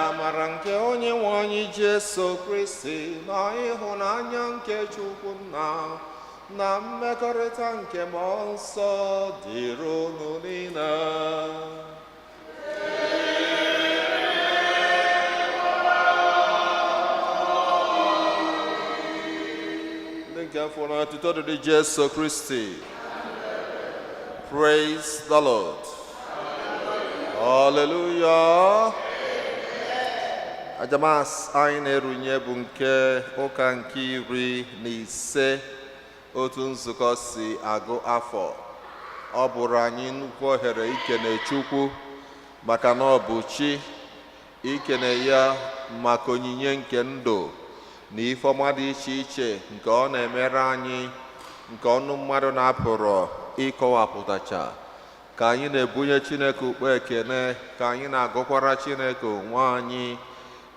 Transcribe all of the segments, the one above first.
Amara nke Onyenwe anyị Jesu Kristi na ịhụnanya nke Chukwu Nna na mmekọrịta nke Mmụọ Nsọ dịrị unu niile. Ndị nke afọ na otuto dịrị Jesu Kristi. Praise the Lord. Hallelujah. Ajamas anyị na-erunye bụ nke ụka nke 15 otu nzukọ si agụ afọ. Ọ bụrụ anyị nnukwu ohere ikene Chukwu maka na ọ bụ chi, ikene ya maka onyinye nke ndụ na ife ọma dị iche iche nke ọ na-emere anyị, nke ọnụ mmadụ na-apụrụ ịkọwapụtacha. Ka anyị na-ebunye Chineke ukpe ekene, ka anyị na-agụkwara Chineke onwe anyị,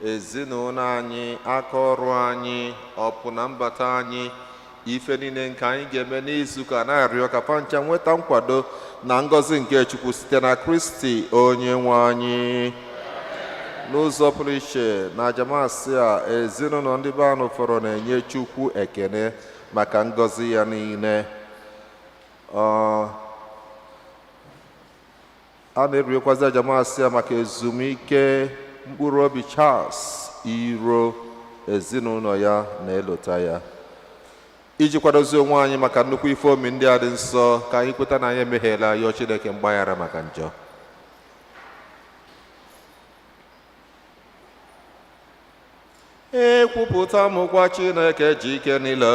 ezinụlọ anyị, aka ọrụ anyị, ọpụ na mbata anyị, ife niile nke anyị ga-eme n'izu ka na-arịọ ka pancha nweta nkwado na ngọzi nke Chukwu site na Kristi onye nwe anyị. N'ụzọ pụrụ iche na ajamasị a, ezinụlọ ndị be anụ fọrọ na-enye Chukwu ekene maka ngọzi ya niile. A na-eriokwazi ajamasị a maka ezumike mkpụrụ obi Charles Iro, ezinụlọ ya na-elota ya. Iji kwadozi onwe anyị maka nnukwu ife omi ndị a dị nsọ, ka anyị kweta na anyị emehiela yọọ Chineke mgbaghara maka njọ. Ekwupụta m gwa Chineke ji ike niile.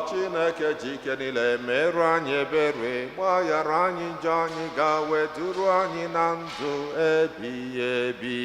Chineke ji ike niile merụ anyị ebere, gbaghara anyị njọ anyị, ga-wee duru anyị na ndụ ebighị ebi.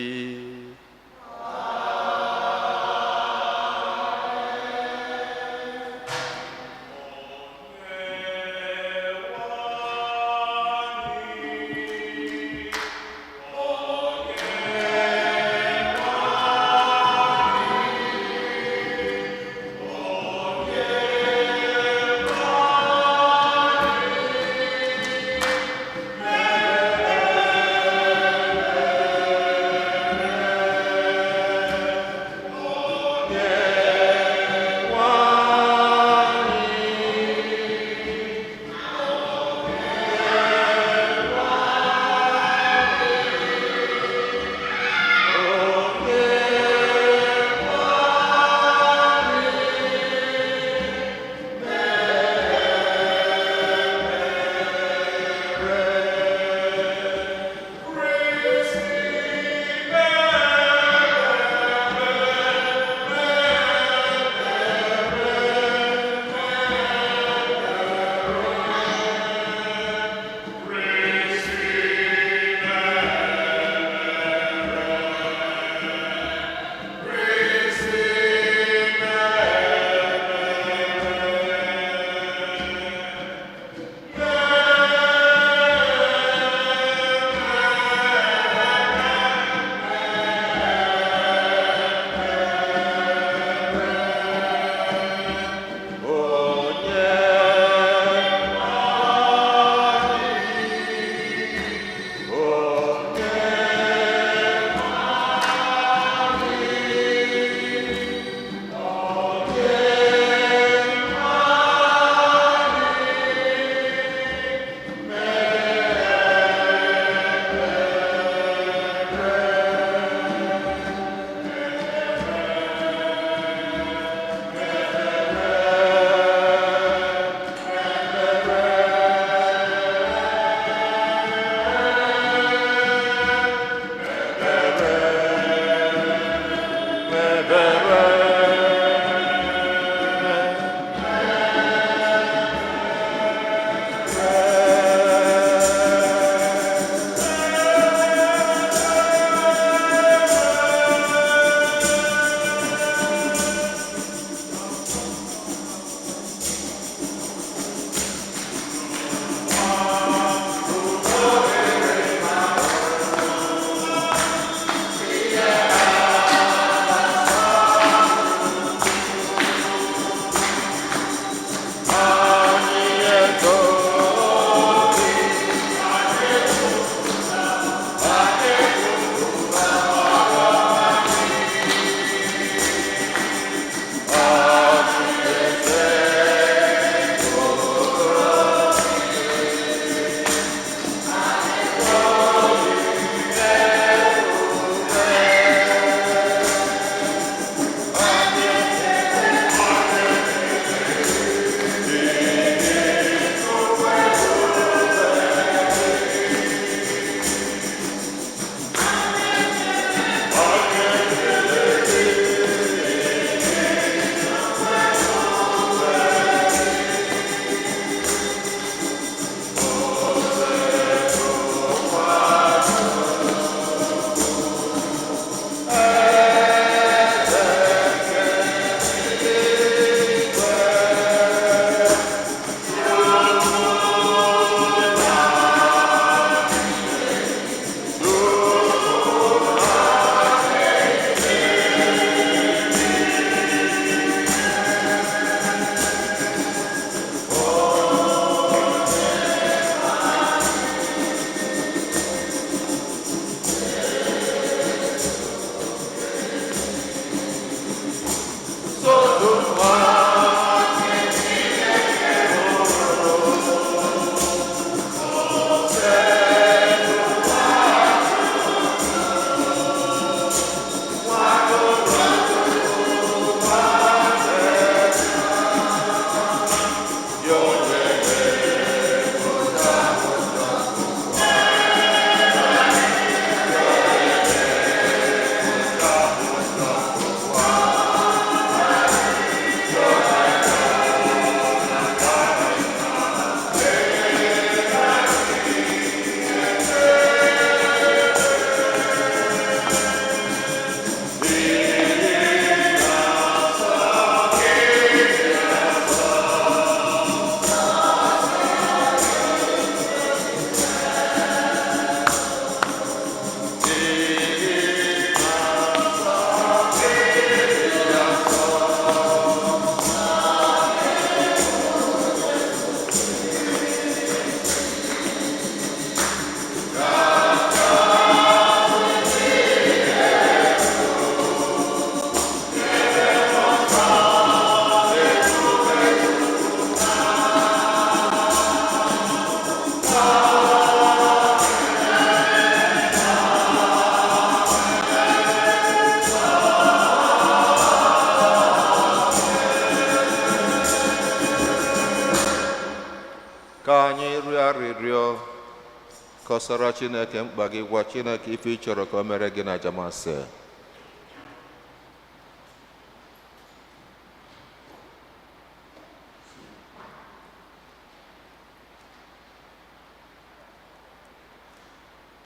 kọsara Chineke mkpa gị, gwa Chineke ife ị chọrọ ka o mere gị na Jamase.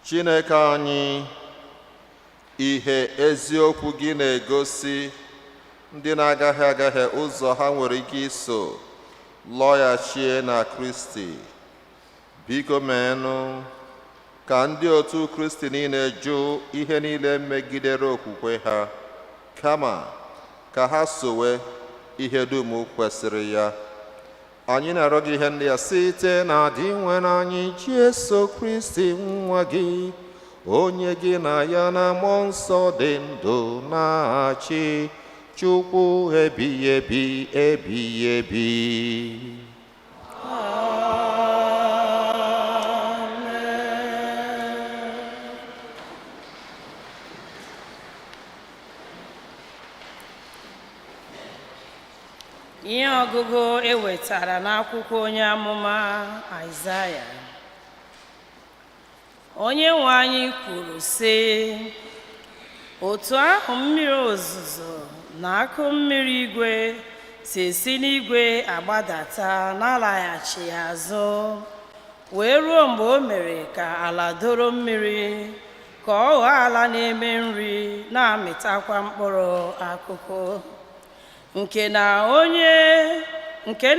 Chineke anyị, ihe eziokwu gị na-egosi ndị na-agaghị ụzọ ha nwere ike iso lọghachie na Kristi. Biko meenụ ka ndị otu Kristi niile jụ ihe niile megidere okwukwe ha, kama ka ha sowe ihe dum kwesịrị ya. Anyị na-arịọ gị ihe ndị a site na dị nwere anyị Jesu Kristi nwa gị, onye gị na ya na mmụọ nsọ dị ndụ na-achị, Chukwu ebighị ebi ebighị ebi. Ihe ọgụgụ ewetara n'akwụkwọ onye amụma Aịzaya. Onye nwe anyị kwuru sị, otu ahụ mmiri ozuzo na akụ mmiri igwe si n'igwe agbadata na-alaghachi azụ, wee ruo mgbe o mere ka ala doro mmiri, ka ọ ghọọ ala na-eme nri na-amịtakwa mkpụrụ akụkụ, nke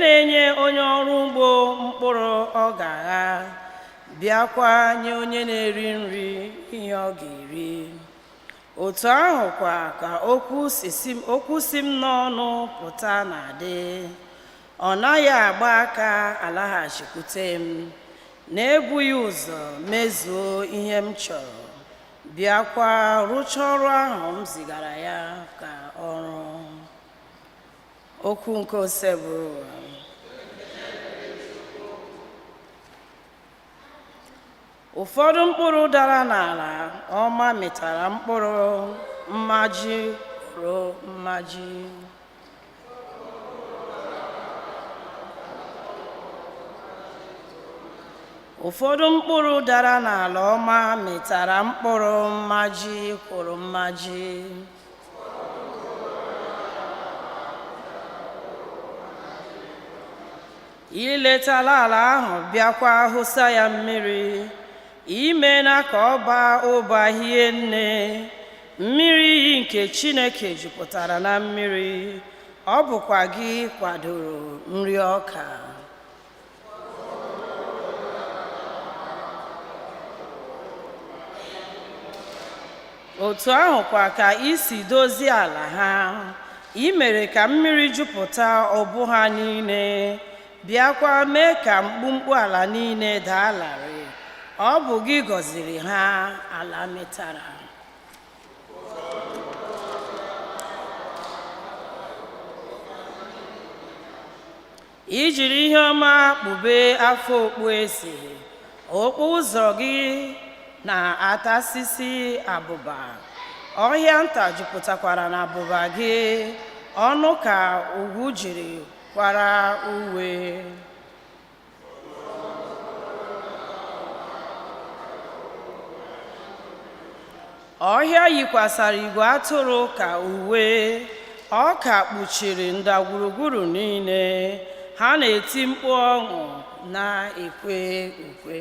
na-enye onye ọrụ ugbo mkpụrụ ọ ga-agha, bịakwa nye onye na-eri nri ihe ọ ga-eri. Otu ahụkwa ka okwu si m n'ọnụ pụta na-adị, ọ naghị agba aka alaghachikwute m, na-ebughị ụzọ mezuo ihe m chọrọ, bịakwa rụchaa ọrụ ahụ m zigara ya ka ọrụ. Okwu nke ose bụrụ ụwa. Ụfọdụ mkpụrụ dara n'ala ọma mịtara mkpụrụ mmaji kwụrụ mmaji. Ụfọdụ mkpụrụ dara n'ala ọma mịtara mkpụrụ mmaji kwụrụ mmaji. Iletala ala ahụ bịakwa hụsa ya mmiri, imena ka ọ baa ụba hie nne. Mmiri iyi nke Chineke jupụtara na mmiri, ọ bụkwa gị kwadoro nri ọka. Otu ahụkwa ka isi dozie ala ha, i mere ka mmiri jupụta ọbụ ha niile, bịakwa mee ka mkpumkpu ala niile daa larịị. Ọ bụ gị gọziri ha ala metara. I jiri ihe ọma kpube afọ okpueze, okpu ụzọ gị na-atasisi abụba. Ọhịa nta jupụtakwara na abụba gị, ọnụ ka ugwu jiri kwara uwe. Ọhịa yikwasara igwe atụrụ ka uwe, ọ ka kpuchiri ndagwurugwuru niile, ha na-eti mkpu ọṅụ na-ekwe ukwe.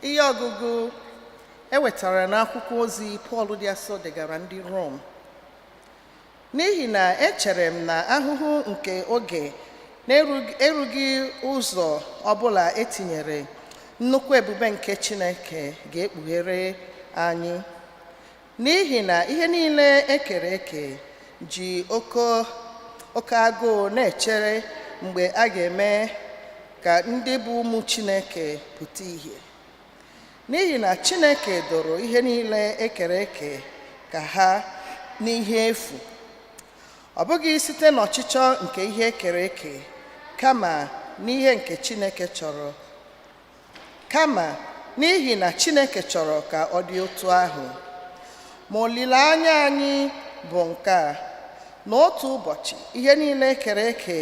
Ihe ọgụgụ ewetara n'akwụkwọ ozi Pọl dị asọ degara ndị Rom. N'ihi na echere m na ahụhụ nke oge na-erughị ụzọ ọbụla etinyere nnukwu ebube nke Chineke ga-ekpughere anyị. N'ihi na ihe niile ekere eke ji oke agụụ na-echere mgbe a ga-eme ka ndị bụ ụmụ Chineke pụta ìhè. N'ihi na Chineke doro ihe niile ekere eke ka ha n'ihe efu, ọ bụghị site n'ọchịchọ nke ihe ekere eke, kama n'ihe nke Chineke chọrọ, kama n'ihi na Chineke chọrọ ka ọ dị otu ahụ. Ma olileanya anyị bụ nke a, n'otu ụbọchị ihe niile ekere eke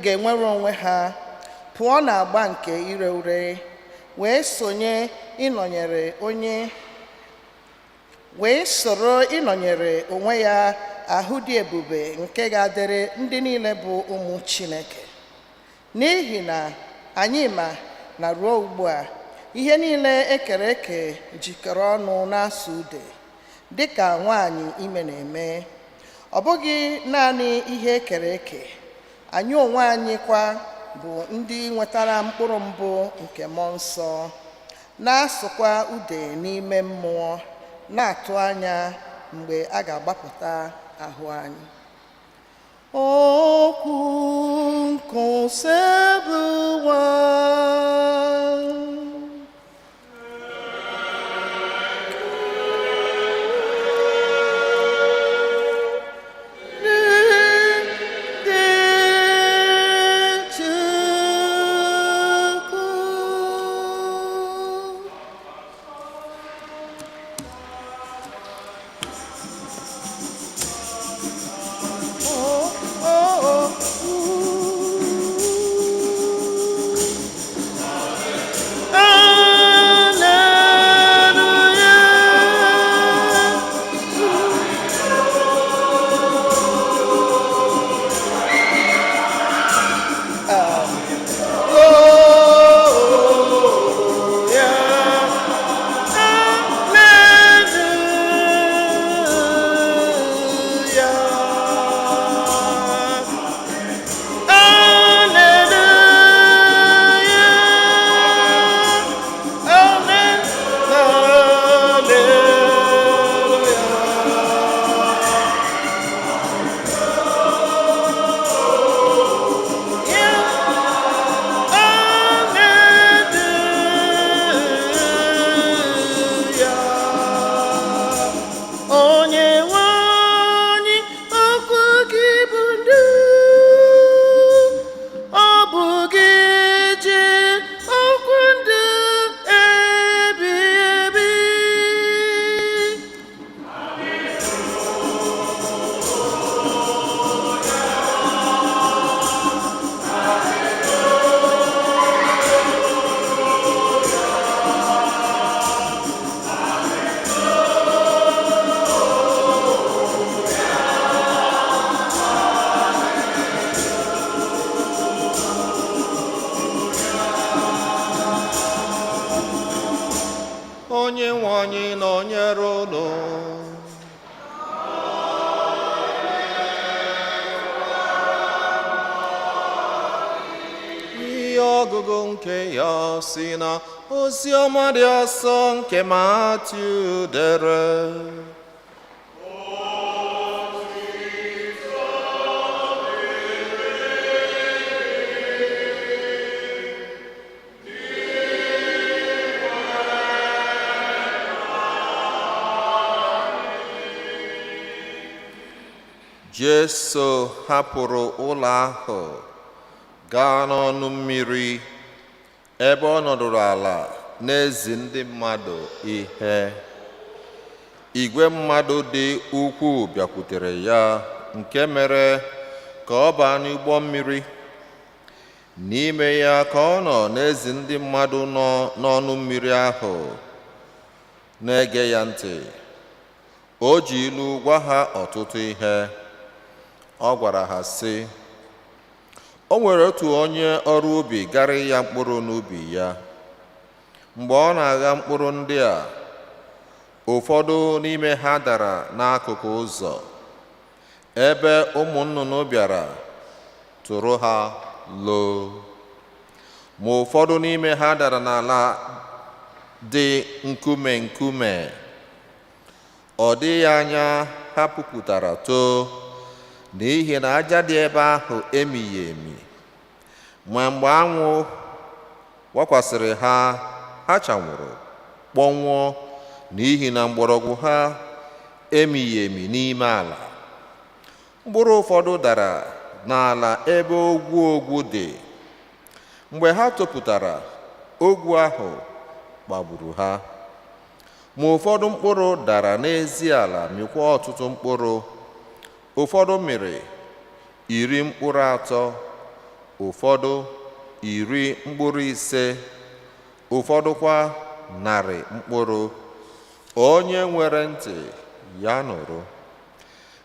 ga-enwere onwe ha pụọ n'agba nke ire ure, wee soro ịnọnyere onwe ya ahụ dị ebube nke ga-adịrị ndị niile bụ ụmụ Chineke. N'ihi na anyị ma na ruo ugbu a ihe niile ekere eke jikọrọ ọnụ na-asụ ude dịka nwaanyị ime na-eme. Ọ bụghị naanị ihe ekere eke, anyị onwe anyị kwa bụ ndị nwetara mkpụrụ mbụ nke mmụọ nsọ, na-asụkwa ude n'ime mmụọ, na-atụ anya mgbe a ga-agbapụta ahụ anyị. Okwu nkọsebụwa Onyenwe anyị nọnyere unu. Ihe ọgụgụ nke ya si na Oziọma dị Asọ nke Matiu dere. Jesu hapụrụ ụlọ ahụ gaa n'ọnụ mmiri ebe ọ nọdụrụ ala na-ezi ndị mmadụ ihe. Igwe mmadụ dị ukwuu bịakwutere ya, nke mere ka ọ baa n'ụgbọ mmiri. N'ime ya ka ọ nọ na-ezi ndị mmadụ nọ n'ọnụ mmiri ahụ na-ege ya ntị. O ji ilu gwa ha ọtụtụ ihe. Ọ gwara ha sị, o nwere otu onye ọrụ ubi gara ya mkpụrụ n'ubi ya. Mgbe ọ na-agha mkpụrụ ndị a, ụfọdụ n'ime ha dara n'akụkụ ụzọ, ebe ụmụ nnụnụ bịara tụrụ ha loo. Ma ụfọdụ n'ime ha dara n'ala dị nkume nkume. Ọ dịghị anya ha pupụtara too, n'ihi na aja dị ebe ahụ emighị emi. Ma mgbe anwụ wakwasịrị ha, ha chanwụrụ kpọnwụọ, n'ihi na mgbọrọgwụ ha emighị emi n'ime ala. Mkpụrụ ụfọdụ dara n'ala ebe ogwu dị. Mgbe ha topụtara, ogwu ahụ gbagburu ha. Ma ụfọdụ mkpụrụ dara n'ezi ala mịkwa ọtụtụ mkpụrụ. Ụfọdụ mịrị 10 mkpụrụ atọ, ụfọdụ 10 mkpụrụ ise, ụfọdụkwa 100 mkpụrụ. Onye nwere ntị ya nụrụ.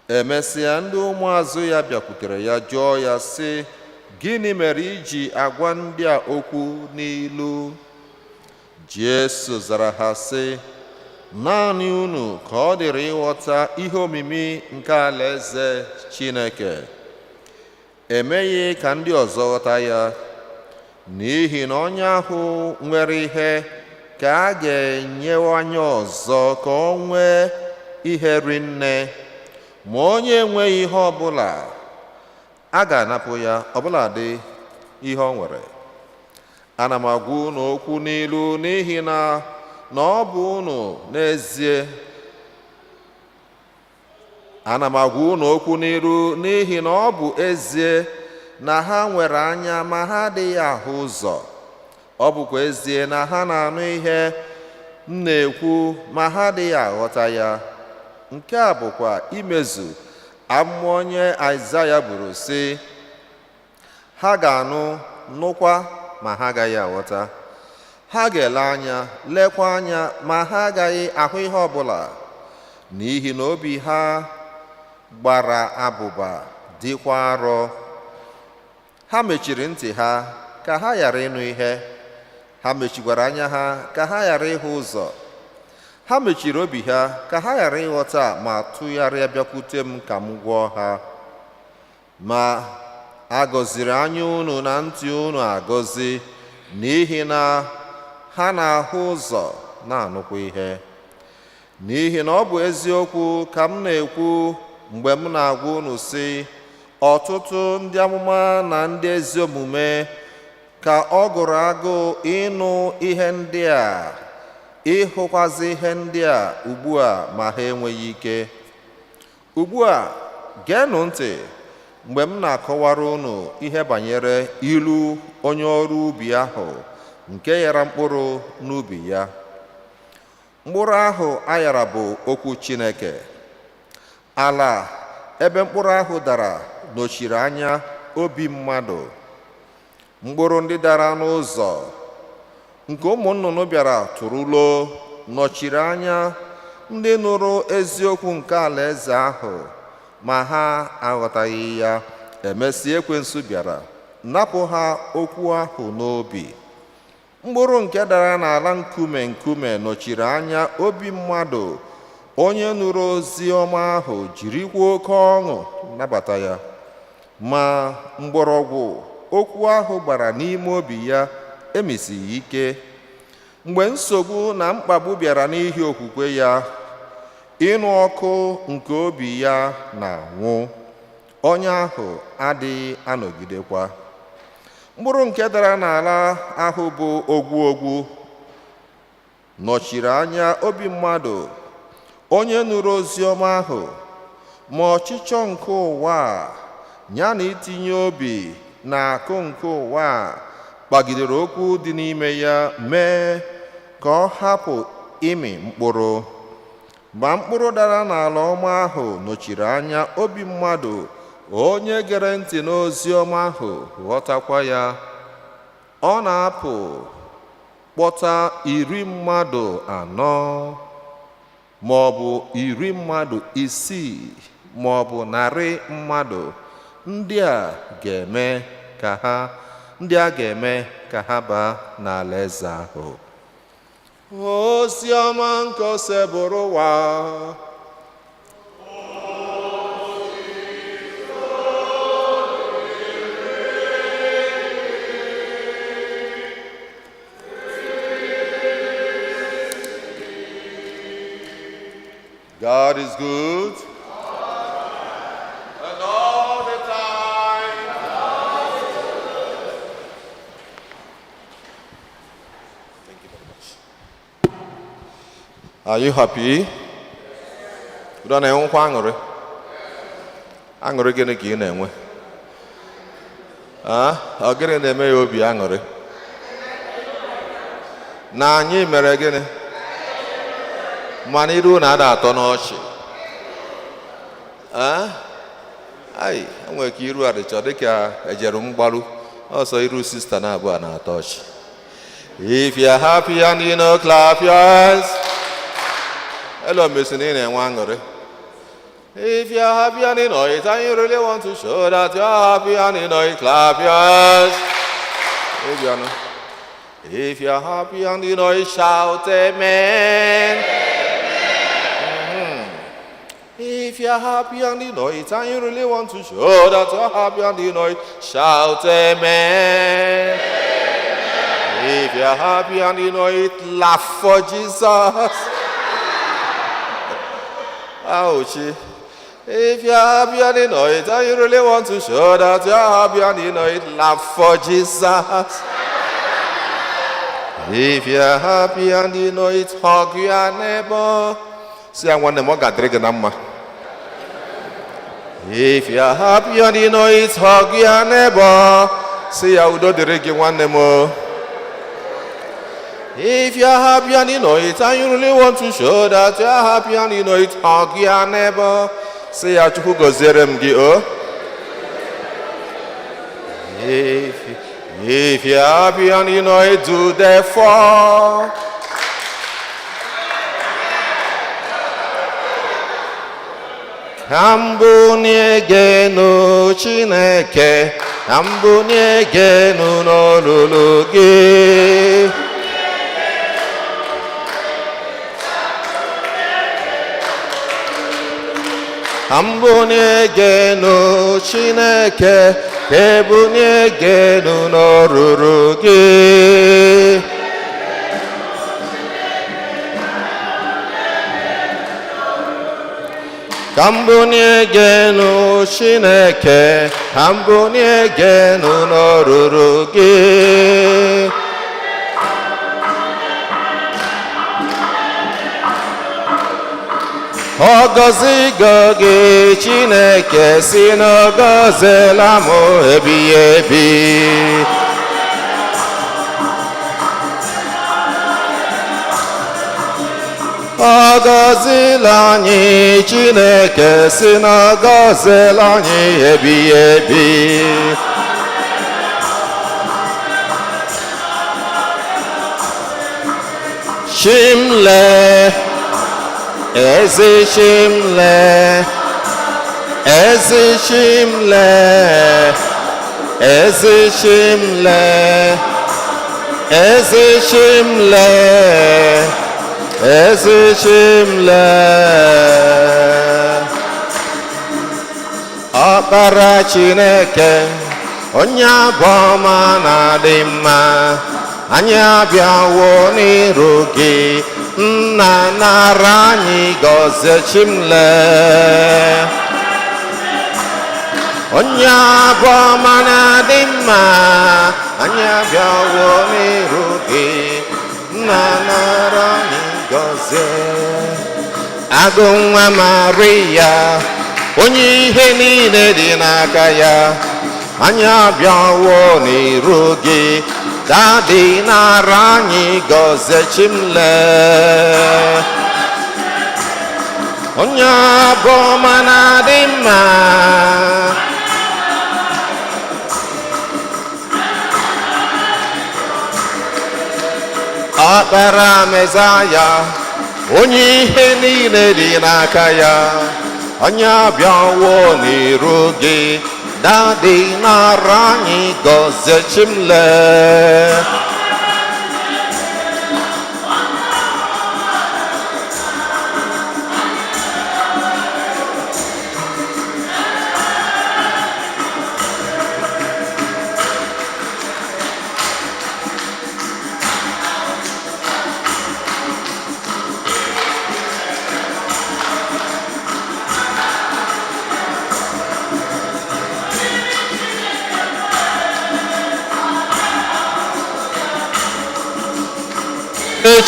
Emesịa ndị ụmụazụ ya bịakwutere ya jụọ ya sị, gịnị mere iji agwa ndị a okwu n'ilu? Jesu zara ha sị, naanị unu ka ọ dịrị ịghọta ihe omimi nke alaeze Chineke. Emeghị ka ndị ọzọ ghọta ya, n'ihi na onye ahụ nwere ihe ka a ga-enyewanye ọzọ ka o nwee ihe rinne, ma onye enweghị ihe ọbụla a ga-anapụ ya ọbụladị ihe o nwere. Ana m agwa unu okwu n'ilu n'ihi na ọ bụ unu n'ezie ana m agwa unu okwu n'ilu n'ihi na ọ bụ ezie na ha nwere anya ma ha adịghị ahụ ụzọ. Ọ bụkwa ezie na ha na-anụ ihe m na-ekwu ma ha adịghị aghọta ya. Nke a bụkwa imezu amụma onye Aịzaya buru sị, ha ga-anụ nụkwa ma ha agaghị aghọta. Ha ga-ele anya lekwa anya ma ha agaghị ahụ ihe ọbụla, n'ihi na obi ha gbara abụba dịkwa arọ. Ha mechiri ntị ha ka ha ghara ịnụ ihe, ha mechikwara anya ha ka ha ghara ịhụ ụzọ. Ha mechiri obi ha ka ha ghara ịghọta ma tụgharịa bịakwute m ka m gwọọ ha. Ma a gọziri anya unu na ntị unu agọzi, n'ihi na ha na-ahụ ụzọ na-anụkwa ihe. N'ihi na ọ bụ eziokwu ka m na-ekwu mgbe m na-agwa unu sị, ọtụtụ ndị amụma na ndị ezi omume ka ọ gụrụ agụụ ịnụ ihe ndị a, ịhụkwazị ihe ndị a ugbu a ma ha enweghị ike. Ugbu a geenụ ntị mgbe m na-akọwara unu ihe banyere ilu onye ọrụ ubi ahụ nke ghara mkpụrụ n'ubi ya. Mkpụrụ ahụ a ghara bụ okwu Chineke. Ala ebe mkpụrụ ahụ dara nọchiri anya obi mmadụ. Mkpụrụ ndị dara n'ụzọ nke ụmụ nnụnụ bịara tụrụlo nọchiri anya ndị nụrụ eziokwu nke alaeze ahụ ma ha aghọtaghị ya. Emesịa ekwensu bịara napụ ha okwu ahụ n'obi. Mkpụrụ nke dara n'ala nkume nọchiri anya obi mmadụ onye nụrụ ozi ọma ahụ jirikwa oke ọṅụ nabata ya. Ma mgbọrọgwụ okwu ahụ gbara n'ime obi ya emesighị ike. Mgbe nsogbu na mkpagbu bịara n'ihi okwukwe ya, ịnụ ọkụ nke obi ya na-anwụ, onye ahụ adịghị anọgidekwa. Mkpụrụ nke dara n'ala ahụ bụ ogwu nọchiri anya obi mmadụ onye nụrụ ozi ọma ahụ, ma ọchịchọ nke ụwa ya na itinye obi na akụ nke ụwa kpagidere okwu dị n'ime ya, mee ka ọ hapụ ịmị mkpụrụ. Ma mkpụrụ dara n'ala ọma ahụ nọchiri anya obi mmadụ onye gere ntị n'ozi ọma ahụ ghọtakwa ya. Ọ na-apụ kpọta 10 mmadụ 4 ma ọ bụ 10 mmadụ 6 ma ọ bụ 100 mmadụ. Ndị a ga-eme ka ha baa n'alaeze ahụ. Ozi ọma nke ose bụrụ ụwa. God is good. And all the time. Thank you very much. Are you happy? You don't know aṅụrị? Aṅụrị gịnị ka ị na-enwe? ọ gịnị na-eme ya obi aṅụrị? Na anyị mere gịnị? Mana iru na-ada atọ n'ọchị. Ai, enwere ka iru adịchọ dịka ejere mgbaru, ọsọ iru sista na abụọ na-atọ ọchị. If you're happy and you know, clap your hands. Hello, Miss Nina Wangere. If you're happy and you know it, and you really want to show that you're happy and you know it, clap your hands. If you're happy and you know it, shout amen. If you're happy and you know it, and you really want to show that you're happy and you know it, shout amen. If you're happy and you know it, laugh for Jesus. Ouch. If you're happy and you know it, and you really want to show that you're happy and you know it, laugh for Jesus. If you're happy and you know it, hug your neighbor. See, I want them all got drinking number. If you're happy and you know it, hug your neighbor. See, I would do the drinking one more. If you're happy and you know it, and you really want to show that you're happy and you know it, hug your neighbor. Say who goes there and go. If you're happy and you know it, do therefore. Ambunye genu Chineke, ambunye genu n'olulugi. Ambunye genu Chineke, ebunye genu n'oruru gị. Ambunye genu Chineke, ambunye genu n'oruru gị. Ọgọzigo gị Chineke si n'ọgọzela m ebighị ebi. Ọgọzila anyị Chineke si n'ọgọzela anyị ebighị ebi. Shimle Eze Shimle, Eze Shimle, Eze Shimle, Eze Shimle, Eze Shimle. Ọkpara Chineke, onye abụọma na-adị mma, anyị abịawo n'iru gị. Nna nara anyị gọzie Chimle, onye abụọma na-adị mma, anyị abịawo n'iru gị. Nna nara anyị gọzie. Agụ nwa Maria, onye ihe niile dị n'aka ya, anyị abịawo n'iru gị. Daddy nara anyị gọzie Chimle, onye abụọma na-adị mma. Ọkpara Mesaya, onye ihe niile dị n'aka ya, anyị abịawo n'iru gị. Daddy nara anyị gọzie Chimle.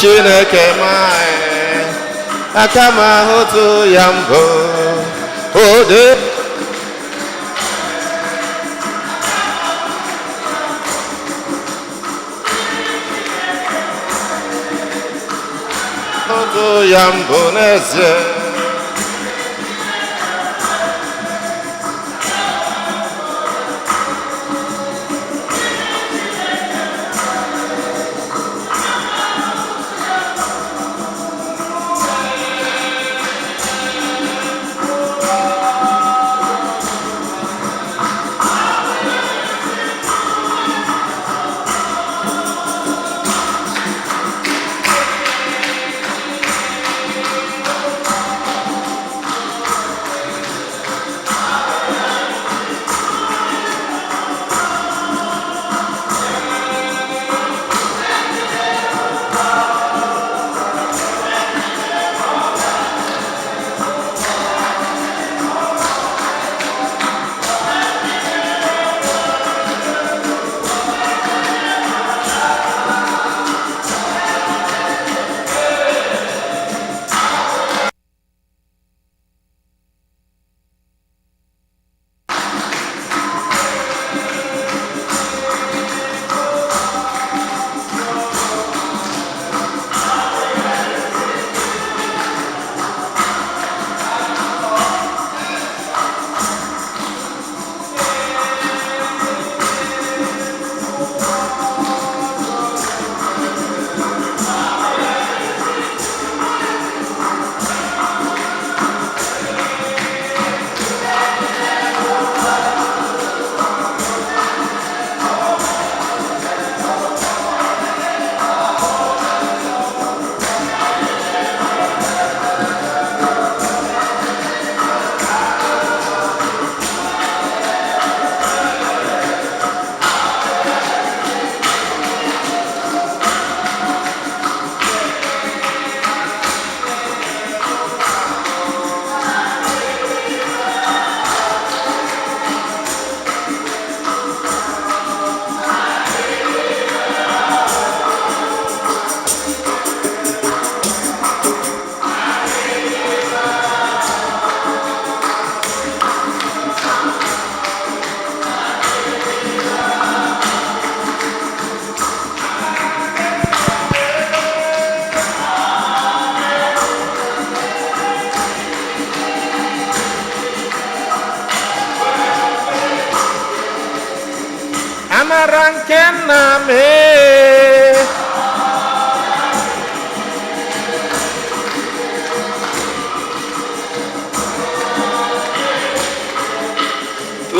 Chineke mae, aka m ahụtụ ya mbụ. ya mbụ n'ezie.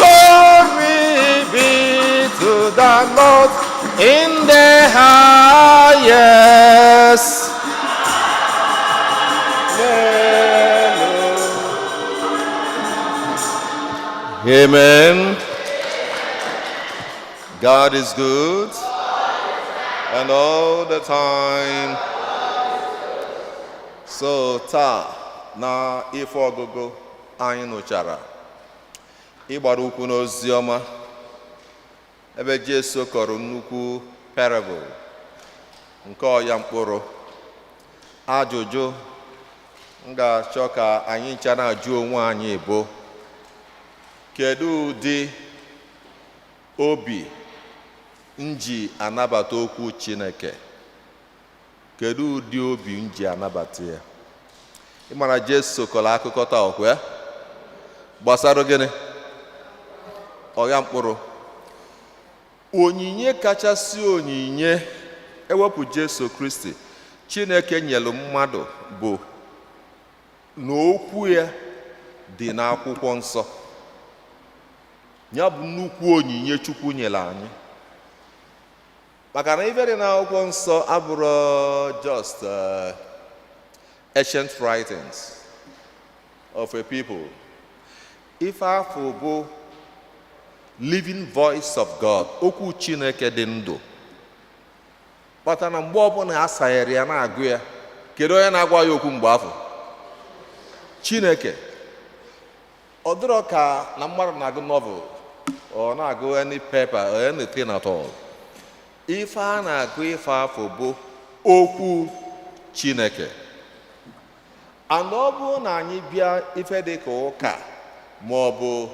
Glory be to the Lord in the highest. Amen. God is good, and all the time. So taa na ife ọgụgụ anyị nụchara ịgbara ụkwụ n'ozi ọma ebe Jesu kọrọ nnukwu parable nke ọya mkpụrụ. Ajụjụ m ga-achọ ka anyị ncha na-ajụ onwe anyị bụ, kedu ụdị obi nji anabata okwu Chineke? Kedu ụdị obi nji anabata ya? Ị mara Jesu kọrọ akụkọ taa ọkwa gbasara gịnị? Ọya mkpụrụ. Onyinye kachasị onyinye ewepụ Jesu Kristi Chineke nyelu mmadụ bụ na okwu ya dị n'akwụkwọ nsọ. Ya bụ nnukwu onyinye Chukwu nyere anyị. Maka na ife dị n'akwụkwọ nsọ abụrụ just ancient writings of a people. Ife afọ bụ living voice of God, okwu Chineke dị ndụ. Kpata na mgbe ọbụla a sayere ya na-agụ ya, kedu onye na-agwa ya okwu mgbe afọ? Chineke. Ọ dịrọ ka na mmadụ na-agụ novel or na-agụ any paper or anything at all. Ife a na-agụ ife afọ bụ okwu Chineke. And ọ bụrụ na anyị bịa ife dị ka ụka ma ọ bụ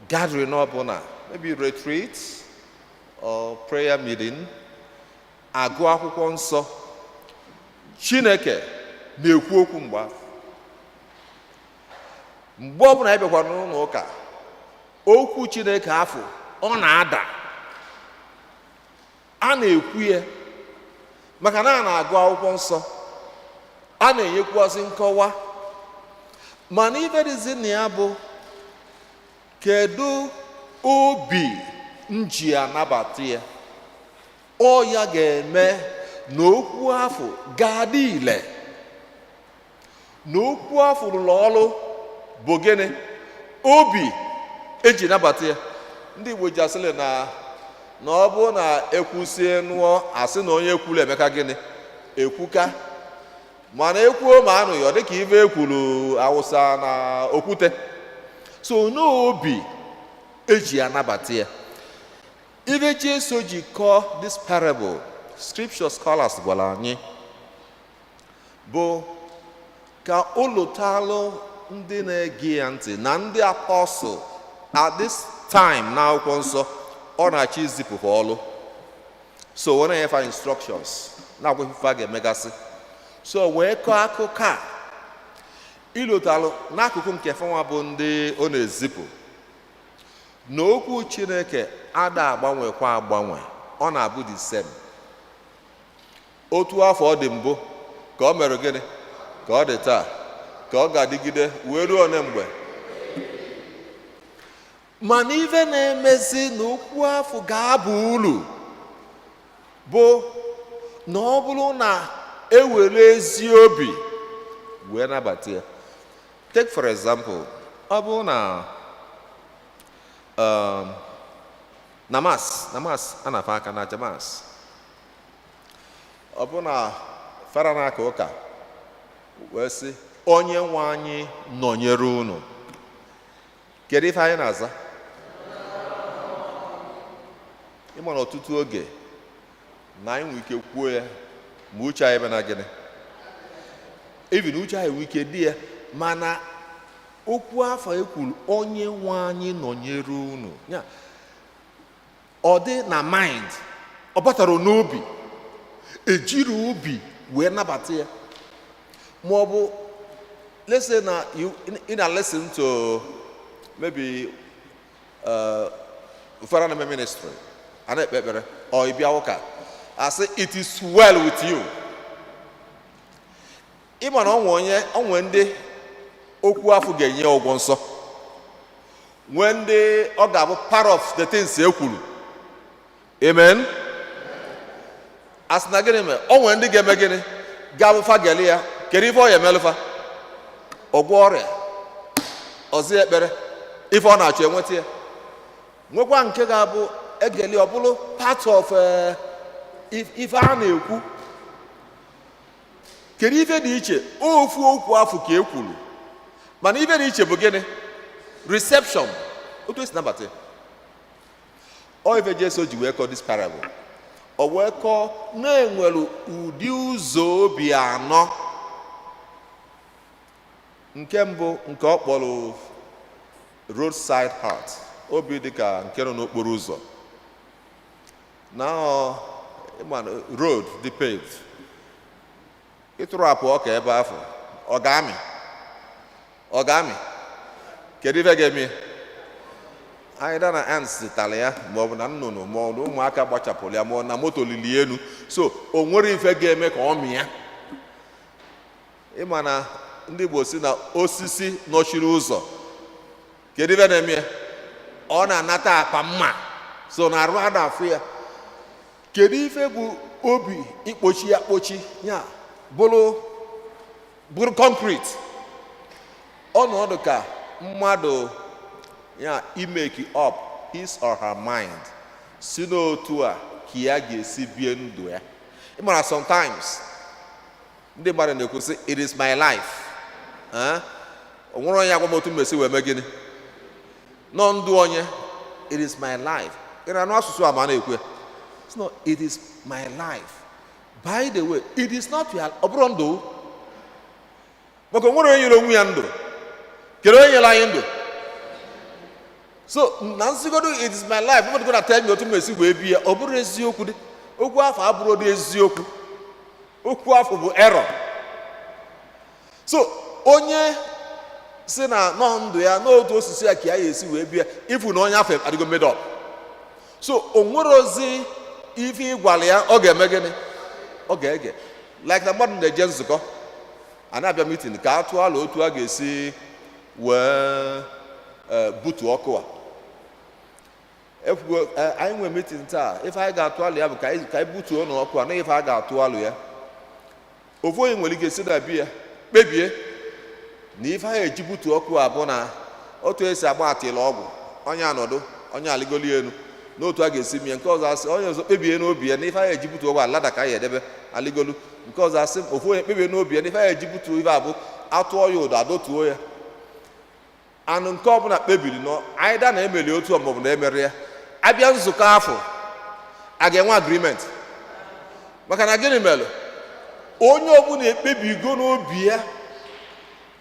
gathering ọbụla, maybe retreat or prayer meeting, agụ akwụkwọ nsọ, Chineke na-ekwu okwu mgbe ahụ. Mgbe ọ bụla anyị bịakwara n'ụlọ ụka, okwu Chineke afọ ọ na-ada, a na-ekwu ya maka na a na-agụ akwụkwọ nsọ, a na-enyekwasị nkọwa, mana ife dịzi na ya bụ kedu obi nji anabata ya. Ọ ya ga-eme na okwu afọ ga-adị ile, na okwu afọ rụrụ ọrụ bụ gịnị? Obi eji nabata ya. Ndị Igbo ji asịrị na ọ bụrụ na ekwusie nụọ asị na onye ekwulu emeka gịnị? Ekwuka. Mana ekwuo ma anụ ya dịka ife ekwuru Awụsa na Okwute. So n'obi eji anabata ya. Ife Jesu ji kọọ this parable, scripture scholars gwara anyị, bụ ka o lotalụ ndị na-ege ya ntị na ndị apọstụl at this time na akwụkwọ nsọ ọ na-achọ izipụ ha ọlụ. So ọ na-enyefe instructions na-agwa ife a ga-emegasị. So wee kọọ akụkọ a ilotalụ n'akụkụ nke fọnwa bụ ndị ọ na-ezipụ na okwu Chineke ada agbanwekwa agbanwe, ọ na-abụ the same. Otu afọ ọ dị mbụ ka ọ mere gịnị? Ka ọ dị taa, ka ọ ga-adịgide wee ruo one mgbe. Mana ife na-emezi na okwu afọ ga-aba uru bụ na ọ bụrụ na ewere ezi obi wee nabata ya. Take for example, ọ bụrụ na na Mass a na-afa aka na aja Mass, ọ bụrụ na fara n'aka ụka wee sị onye nwe anyị nọnyere unu, kedu ife anyị na-aza? Ịma na ọtụtụ oge na anyị nwee ike kwuo ya ma uche anyị ebe na gịnị, even uche anyị nwee ike dị ya, mana okwu afọ ekwuru onye nwe anyị nọnyere unu ya, ọ dị na mind, ọ batara n'obi, ejiri obi wee nabata ya. Ma ọ bụ let's say na you in a listen to maybe Father ministry and ekpere or ịbịa ụka, I say it is well with you. Ịma na onwe ndị okwu afọ ga-enye ụgwọ nsọ, nwee ndị ọ ga-abụ part of the things e kwuru. Amen. Asị na gịnị mee? Onwe ndị ga-eme gịnị? Ga-abụfa gele ya, kedu ife ọ ya emelụfa? Ọgwọ ọrịa, ọzi ekpere, ife ọ na-achọ enweta ya. Nwekwa nke ga-abụ egeli ọ bụrụ part of ife a na-ekwu. Kedu ife dị iche? Ofu okwu afọ ka e kwuru, mana ife dị iche bụ gịnị? Reception. Otu esi nabata ya. Ọ ife Jesu ji wee kọọ this parable. O wee kọọ na-enwere ụdị ụzọ obi anọ. Nke mbụ nke ọ kpọrọ roadside heart, obi dịka nke nọ n'okporo ụzọ. Now, road dị paved. Ịtụrụ apụ ọka ebe afọ, ọ ga-amị. Kedu ife ga-eme? Anyị da na ants tara ya, ma ọ bụ na nnụnụ, ma ọ bụ ụmụaka gbachapụrụ ya, ma ọ na moto lili elu. So o nwere ife ga-eme ka ọ mịa. Ịma na ndị Igbo si na osisi nọchiri ụzọ, kedu ife na-eme ya? Ọ na-anata akpa mma, so na arụ a na-afụ ya. Kedu ife bụ obi ikpochi ya kpochi ya bụrụ concrete? Ọnọdụ ka mmadụ ya imake up his or her mind si n'otu a ka ya ga-esi bie ndụ ya. Ị mara sometimes ndị mmadụ na-ekwu sị it is my life. O nwere onye agwa m otu mmesi wee mee gịnị? Nọ ndụ onye it is my life. Ị na-anụ asụsụ a ma na-ekwu ya? No, it is my life. By the way, it is not your ọ bụrụ ndụ. Maka o nwere onye nyere onwe ya ndụ. Kedu onye nyere anyị ndụ? So na nsigodo it is my life, nobody gonna tell me otu mmesi wee bi ya. Ọ bụrụ eziokwu dị. Okwu afọ abụrụ dị eziokwu. Okwu afọ bụ error. so onye si na nọ ndụ ya n'otu osisi ya ka ya esi wee bịa ifu na onye afọ adịgo made up. So o nwere ozi ife ịgwala ya ọ ga-eme gịnị ọ ga-ege like na mmadụ na-eje nzukọ a na-abịa meeting ka a tụọ ala otu a ga-esi wee butu ọkụ a ekwugo anyị nwere meeting taa ife anyị ga-atụ alụ ya bụ ka anyị butuo n'ọkụ a na ife a ga-atụ alụ ya ofu onye nwere ike si na bi ya kpebie na ife anyị eji butu ọkụ a bụ na otu esi agba atịla ọgwụ onye anọdụ onye aligoli elu n'otu a ga-esi mie nke ọzọ asị onye ọzọ kpebie n'obi ya na ife anyị eji butu ọgwụ alada ka anyị edebe aligolu nke ọzọ asị ofu onye kpebie n'obi ya na ife anyị eji butu ife abụ atụọ ya ụdọ adotuo ya anụ nke ọbụla kpebiri nọ anyị da na emeli otu ọmụmụ na emere ya abịa nzukọ afọ a ga-enwe agreement maka na gịnị mere onye ọbụla ekpebigo n'obi ya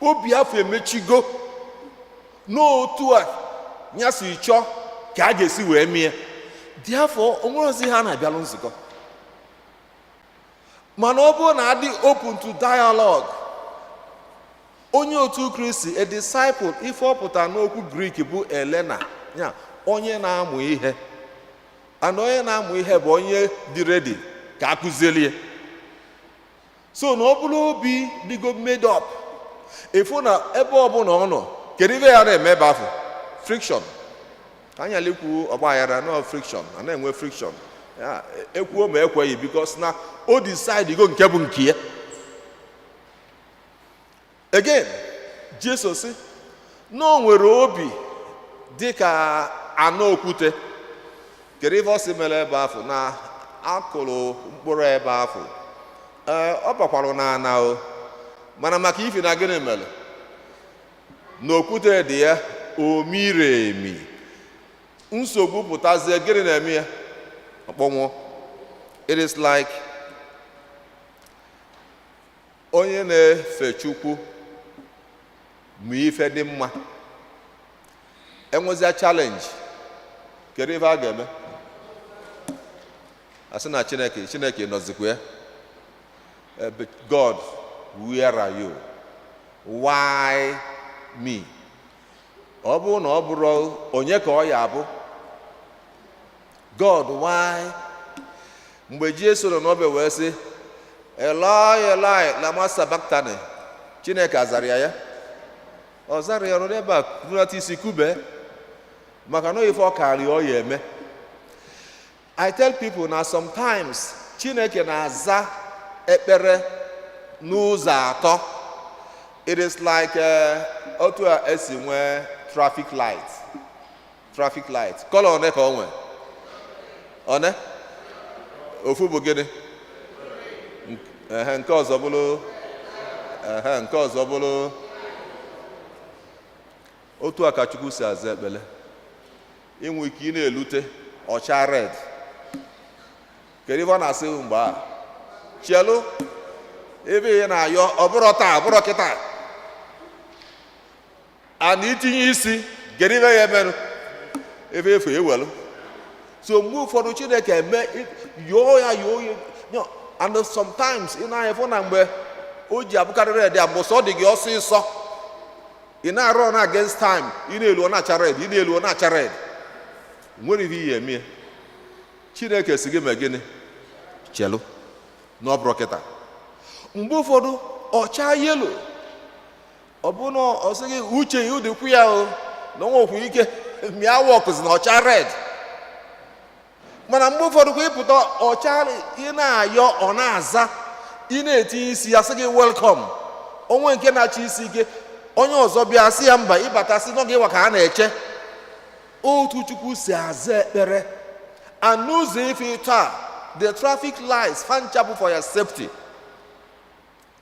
obi afọ emechigo n'otu a ya si chọọ ka a ga-esi wee mie dị afọ onwere ozi ha na-abịalụ nzukọ mana ọ bụrụ na adị open to dialogue onye otu Kristi a disciple ife ọ pụtara n'okwu Grik bụ elena ya onye na-amụ ihe and onye na-amụ ihe bụ onye dị ready ka akụzieli. So na ọ bụrụ obi dịgo made up efu na ebe ọbụla ọ nọ kedu ife ya na-eme ebe afọ friction ka anyị lekwu ọgbaghara no friction a na-enwe friction ya ekwuo ma ekweghị because na o decide go nke bụ nke ya. Again Jesus sị na o nwere obi dị ka anọ okwute kedu ife ọ sị mere ebe afọ na akụrụ mkpụrụ ebe afọ ọ bakwara na ana o mana maka ife na gịnị mere na okwute dị ya o miri emi nsogbu pụtazie gịnị na-eme ya ọkpọnwụ. It is like onye na-efe Chukwu ma ife dị mma enwezia challenge kedu ife a ga-eme asị na Chineke nọzikwa ya but God, where are you? Why me? Ọ bụrụ na ọ bụrụ onye ka ọ ya abụ God, why? Mgbe Jesu nọ n'obe wee sị Eloi Eloi lama sabachthani Chineke azara ya ọ zara ya n'ebe a nrata isi kube maka na ife ọ karịa ọ ya eme. I tell people na sometimes Chineke na-aza ekpere n'ụzọ atọ. It is like otu a esi nwee traffic light color one ka o nwee one ofu bụ gịnị nke ọzọ bụrụ otu a ka Chukwu si aza ekpele inwe ike ị na-elute ọcha red kedu ife ọ na-asị mgbe a chelu ebe ihe na-ayọ ọ bụrụ taa bụrụ kịta a na itinye isi kedu ife ya emerụ ebe efu ewelu. So mgbe ụfọdụ Chineke eme yoo ya and sometimes ị na-efụ na mgbe o ji abụkarị red ya mbụsọ dị gị ọsịsọ ị na-arụ na against time ị na-elu na-acha red ị na-elu na-acha red nwere ihe ihe eme Chineke si gị mee gịnị chelu na ọ bụrụ kịta. Mgbe ụfọdụ ọcha yelo ọ bụ na ọ sị gị uche ya ụdịkwu ya o na nwekwu ike mịa wọkụzi na ọcha red mana mgbe ụfọdụ kwa ịpụta ọcha ị na-ayọ ọ na-aza ị na-etinye isi ya sị gị welcome onwe nke na-achị isi ike onye ọzọ bịa sị ya mba ịbata sị n'oge ịwa ka a na-eche. Otu Chukwu si aza ekpere and n'ụzọ ife taa the traffic lights fanchapụ for your safety.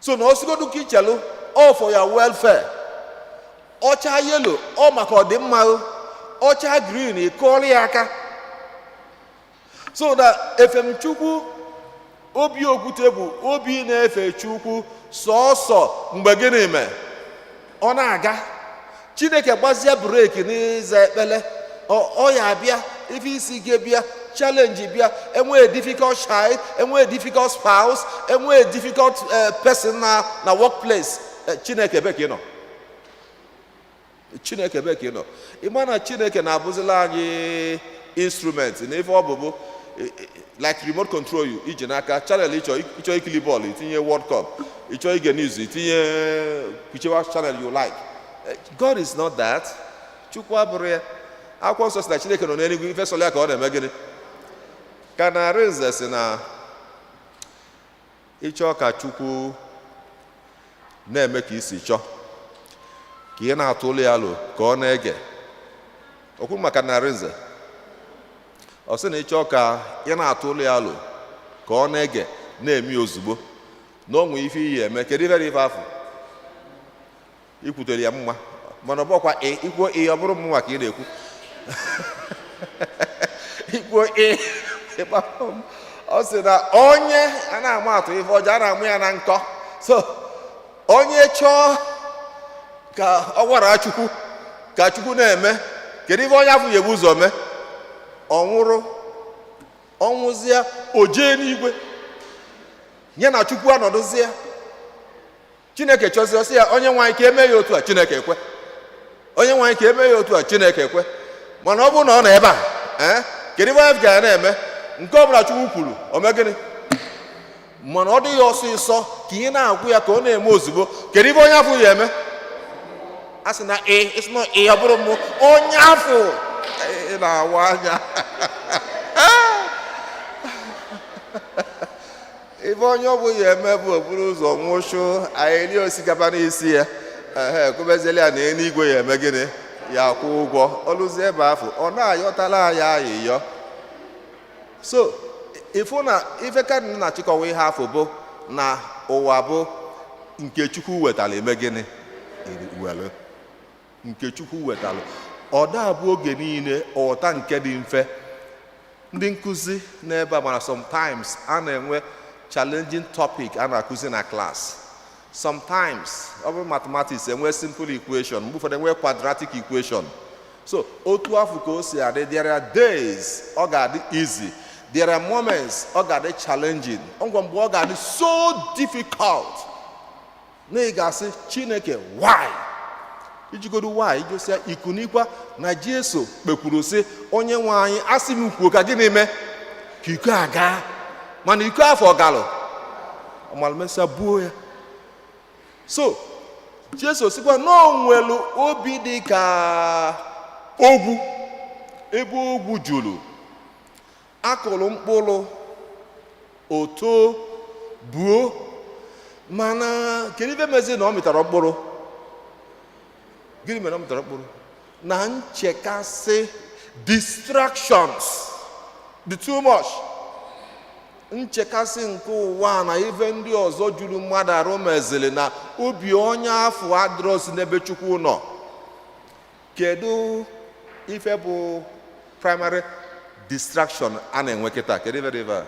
So na osigodu ka ichelu all for your welfare. Ọcha yellow ọ maka ọdịmma ọcha green ịkụọrọ ya aka so na efem Chukwu obi okwute bụ obi na-efe Chukwu sọọsọ mgbe gịnị mee ọ na-aga Chineke gbazie breki n'iza ekpele ọ ya abịa ife isi gị bịa challenge bịa enwee difficult child enwee difficult spouse enwee difficult person na workplace Chineke ebe ka ị nọ? Chineke ebe ka ị nọ? Ịma na Chineke na-abụzila anyị instrument na ife ọ bụbụ like remote control you iji n'aka channel ịchọ ikili bọọlụ itinye World Cup, ịchọ ige news itinye whichever channel you like. God is not that. Chukwu abụrụ ya. Akwụkwọ nsọ sị na Chineke nọ n'eluigwe, ife sọlị ya ka ọ na-eme gịnị? Ka na Arinze sị na ịchọ ka Chukwu na-eme ka isi chọọ, ka ị na-atụ ụlọ ya alo ka ọ na-ege. Okwu maka na Arinze ọ sị na ịchọ ka ị na-atụ ụlọ ya alo ka ọ na-ege na-eme ozugbo na onwe ife iyi eme. Kedu ife dị ife afọ? Ikwutere ya mma mana ọ bụkwa ikwuo ọ bụrụ mma ka ị na-ekwu ikwuo ọ sị na onye a na-ama atụ ife ọjọọ a na-amụ ya na nkọ. So onye chọọ ka ọ gwara Chukwu ka Chukwu na-eme, kedu ife onye afọ ga-ebu ụzọ mee? Ọ nwụrụ, ọ nwụzie, o jee n'igwe nye na Chukwu anọdụzie. Chineke chọzie ọsị ya onye nwaanyị ka eme ya otu a, Chineke ekwe. Onye nwaanyị ka eme ya otu a, Chineke ekwe. Mana ọ bụrụ na ọ nọ ebe a kedu ife onye ga na-eme? Nke ọ bụla Chukwu kwuru o mee gịnị? Mana ọ dịghị ọsịsọ ka ị na-agwụ ya ka ọ na-eme ozugbo. Kedu ife onye afọ ya eme? A sị na isi na ọ bụrụ m onye afọ ị na-awa anya ife onye ọ bụla ya eme bụ oburu ụzọ nwụchụ anyị eri osikapa n'isi ya kwubezili ya na eluigwe ya eme gịnị? Ya kwụ ụgwọ. Ọlụzi ebe afọ ọ na-ayọtala anyị ayịyọ. So ịfụ na ife ka na-achịkọwa ihe afọ bụ na ụwa bụ nke Chukwu wetara eme gịnị? Were nke Chukwu wetara. Ọ da-abụ oge niile ọta nke dị mfe. Ndị nkụzi n'ebe a mara sometimes a na-enwe challenging topic a na-akụzi na class. Sometimes ọ bụrụ mathematics enwe simple equation, mgbe ụfọdụ enwe quadratic equation. So otu afọ ka o si adị, there are days ọ ga-adị easy, there are moments ọ ga-adị challenging, ngwa mgbe ọ ga-adị so difficult na ị ga-asị Chineke why? Ijigodo why ijosi ya ikunikwa na Jesu kpekwuru sị onye nwe anyị asị m kwuo ka gịnị mee? Ka iko aga. Mana iko afọ galụ ọmalụmesịa buo ya. So Jesu sikwa na o nwelu obi dị ka ogwu, ebe ogwu juru, akụrụ mkpụrụ oto buo, mana kedu ife mezi na ọ mịtara mkpụrụ? Gịnị mere ọ mịtara mkpụrụ? Na nchekasị, distractions dị too much. Nchekasị nke ụwa na ife ndị ọzọ juru mmadụ arụ mezili na obi onye afọ adịrọzi n'ebe Chukwu nọ. Kedu ife bụ primary distraction a na-enwe kịta? Kedu ife dị ebe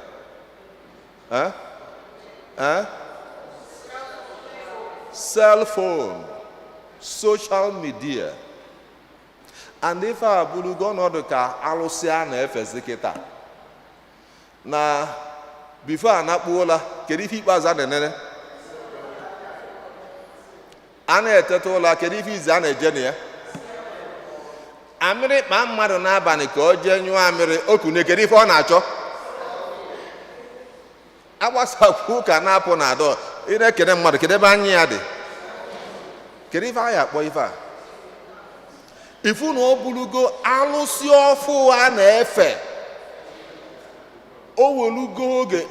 a? Cell phone, social media. And ife a bụrụgo ọnọdụ ka alụsị a na-efezi kịta na bifo a na-akpụola. Kedu ife ikpeazụ a na-enene? A na-eteta ụla. Kedu ife izi a na-eje na ya? Amịrị kpa mmadụ n'abalị ka o jee nyụọ amịrị okune. Kedu ife ọ na-achọ? Agbasakwu ụka na-apụ na adọ ị na-ekene mmadụ. Kedu ebe anya ya dị? Kedu ife anyị akpọ ife a? Ifu na o bulugo alụsị ọfụ a na-efe, o welugo oge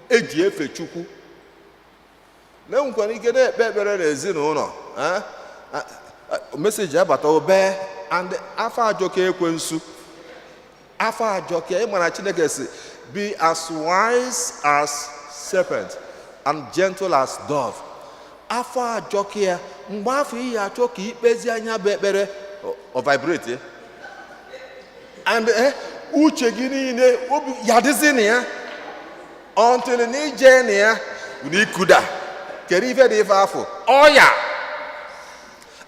eji efe Chukwu. Na-enwekwara ike na-ekpe ekpere n'ezinụlọ, meseji abata obe and afọ ajọka ekwensu. Afọ ajọka ịmara Chineke si be as wise as serpent and gentle as dove. Afọ ajọka ya mgbe afọ iyi achọ ka ikpezi anya bụ ekpere o vibrate and uche gị niile obi ya dịzi na ya until na ije na ya na ikuda. Kedu ife dị ife afọ? Ọya.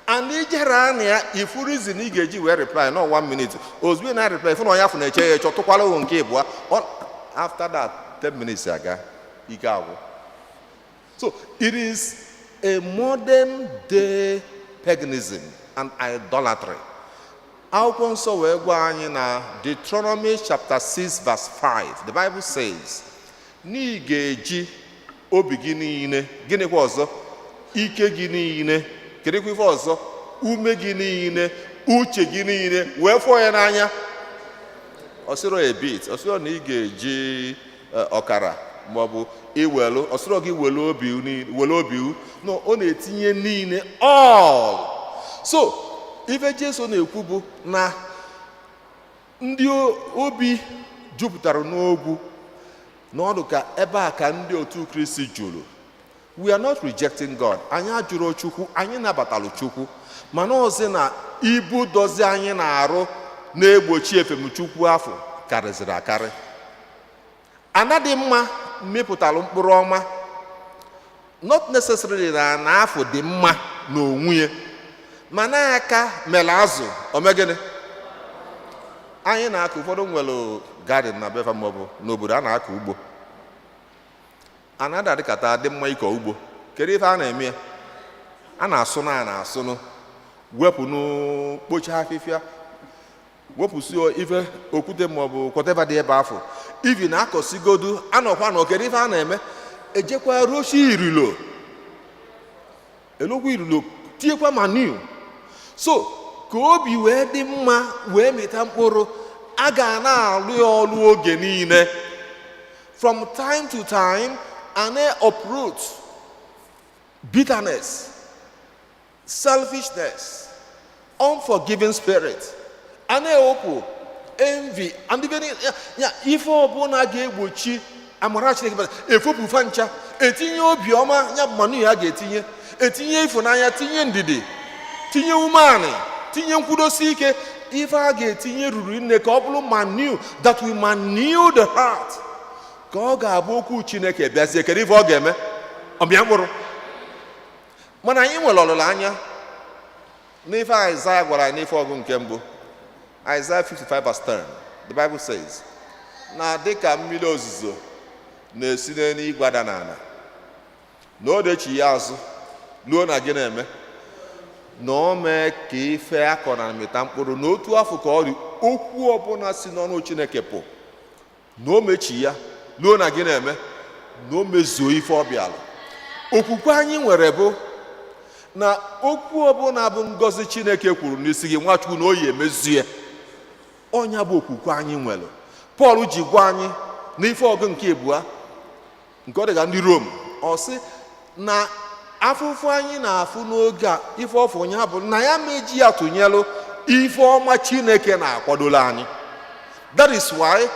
And ijere na ya ifu reason ị ga-eji wee reply no 1 minute. Ozugbo na reply ifu na onye afọ na-eche ya eche tụkwala ụhụ nke ịbụa. After that 10 minutes aga ike agwụ. So it is a modern day paganism and idolatry. Akwụkwọ nsọ wee gwa anyị na Deuteronomy chapter 6 verse 5, the Bible says, "N'i ga-eji obi gị niile," gịnịkwa ọzọ? "Ike gị niile," kedụkwa ife ọzọ? "Ume gị niile, uche gị niile, wee fụọ ya n'anya." Ọsịrọ a bit, ọsịrọ na ị ga-eji ọkara maọbụ iwelu, ọsịrọ gị welu obi, no, ọ na-etinye niile, all. So ife Jesu na-ekwu bụ na ndị obi jupụtara n'ogwu n'ọdụ ka ebe a ka ndị otu Kristi jụrụ. We are not rejecting God. Anyị ajụrụ Chukwu, anyị nabatalụ Chukwu, mana ọzọ na ibu dozi anyị na-arụ na-egbochi efemchukwu afọ karịzịrị akarị. Anadị mma mepụtalụ mkpụrụ ọma, not necessarily na afọ dị mma n'onwe ya, mana aka mere azụ omegene. Anyị na-akụ, ụfọdụ nwere garden na befa maọbụ n'obodo a na-akọ ugbo. Anada dịkata dị mma ịkọ ugbo. Kedu ife a na-eme ya? A na-asụnụ wepụ n'kpocha afịfịa, wepụsi ife okwute maọbụ whatever dị ebe afọ. Ivi na-akọsigodu anọkwa na kedu ife a na-eme? Ejekwa roshi irilo, elokwa irilo, tinyekwa manure. So ka obi wee dị mma wee mịta mkpụrụ, a ga na-alụ ya ọlụ oge niile. From time to time, a na-uproot bitterness, selfishness, unforgiving spirit, a na-ewepụ envy, and ife ọbụla ga-egbochi amara Chineke efopụfa ncha, etinye obiọma, ya bụ manụ ya ga-etinye, etinye ịfụnanya, tinye ndidi, tinye umeanị, tinye nkwudosi ike. Ife a ga-etinye ruru nne ka ọ bụrụ manure that will manure the heart, ka ọ ga-abụ okwu Chineke bịazie. Kedu ife ọ ga-eme? Ọbịa mkpụrụ. Mana anyị nwere ọlụlụ n'ife Aịzaya gwara anyị n'ife ọgụ nke mbụ, Isaiah 55 verse 10, the Bible says, na dịka mmiri ozuzo na-esi n'eluigwe ada n'ala, na o dechi ya azụ luo na gị na-eme, na o mee ka ife akọ na mịta mkpụrụ n'otu afọ, ka ọ dị okwu ọbụla si n'ọnụ Chineke pụ, na o mechi ya luo na gị na-eme, na o mezuo ife ọ bịalụ. Okwukwe anyị nwere bụ na okwu ọbụla bụ ngọzi Chineke kwuru n'isi gị, Nwachukwu, na o yi emezu ya. Ọnya bụ okwukwe anyị nwere. Pọl ji gwa anyị n'ife ọgụ nke ebua nke ọ dịga ndị Rom, ọ sị na afụfụ anyị na-afụ n'oge a, ife ọfụ onye bụ na ya meji ya tụnyelụ ife ọma Chineke na-akwadola anyị. That is why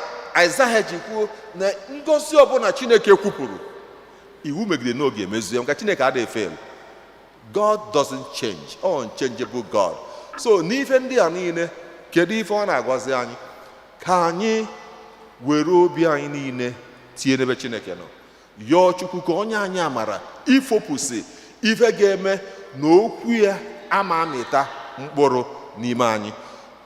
Isaiah ji kwuo na ngọzi ọbụla Chineke kwupụrụ, iwu megide n'oge emezu ya, nka Chineke adịghị fail. God doesn't change, unchangeable God. So n'ife ndị a niile, kedu ife ọ na-agwazi anyị? Ka anyị were obi anyị niile tie n'ebe Chineke nọ, yọọ Chukwu ka onye anyị amara ifopụsị ife ga-eme na okwu ya ama amịta mkpụrụ n'ime anyị,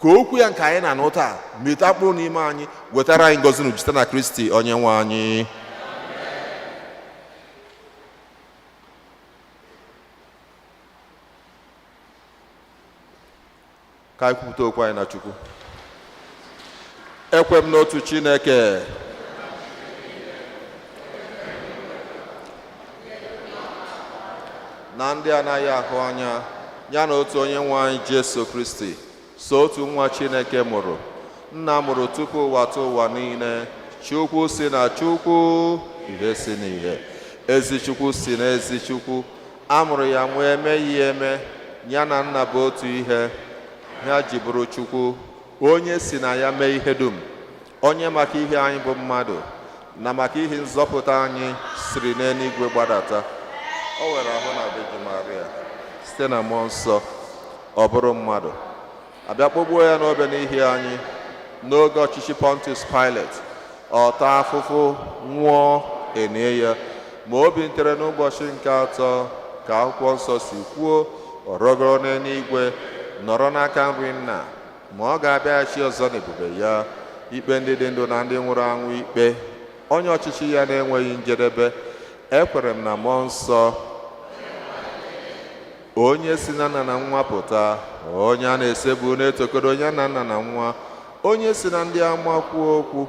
ka okwu ya nke anyị na-anụ taa mịta mkpụrụ n'ime anyị, wetara anyị ngọzi n'uju site na Kristi onye nwe anyị. Ka anyị kwupụta okwu anyị na Chukwu. Ekwe m n'otu Chineke, na ndị anaghị ahụ anya, ya na otu onye nwe anyị Jesu Kristi, so otu nwa Chineke mụrụ, nna mụrụ tupu ụwa tụ ụwa niile. Chukwu si na Chukwu, ihe si n'ihe, ezi Chukwu si na ezi Chukwu. Amụrụ ya nwee emeghị eme, ya na nna bụ otu ihe, ya ji bụrụ Chukwu, onye si na ya mee ihe dum, onye maka ihe anyị bụ mmadụ na maka ihe nzọpụta anyị siri n'eluigwe gbadata. O were ahụ na Virgin Maria site na mmụọ nsọ, ọ bụrụ mmadụ, abịa kpọgbuo ya n'obe n'ihi anyị n'oge ọchịchị Pontius Pilate. Ọ taa afụfụ, nwụọ, enie ya, ma o bilitere n'ụbọchị nke atọ ka akwụkwọ nsọ si kwuo. Ọ rọgoro n'eluigwe, nọrọ n'aka nri Nna, ma ọ ga-abịaghachi ọzọ n'ebube ya ikpe ndị dị ndụ na ndị nwụrụ anwụ ikpe. Onye ọchịchị ya na-enweghị njedebe. Ekwere m na mmụọ nsọ, onye si na nna na nwa pụta, onye a na-esebu na-etokọrọ onye na nna na nwa, onye si na ndị ama kwuo okwu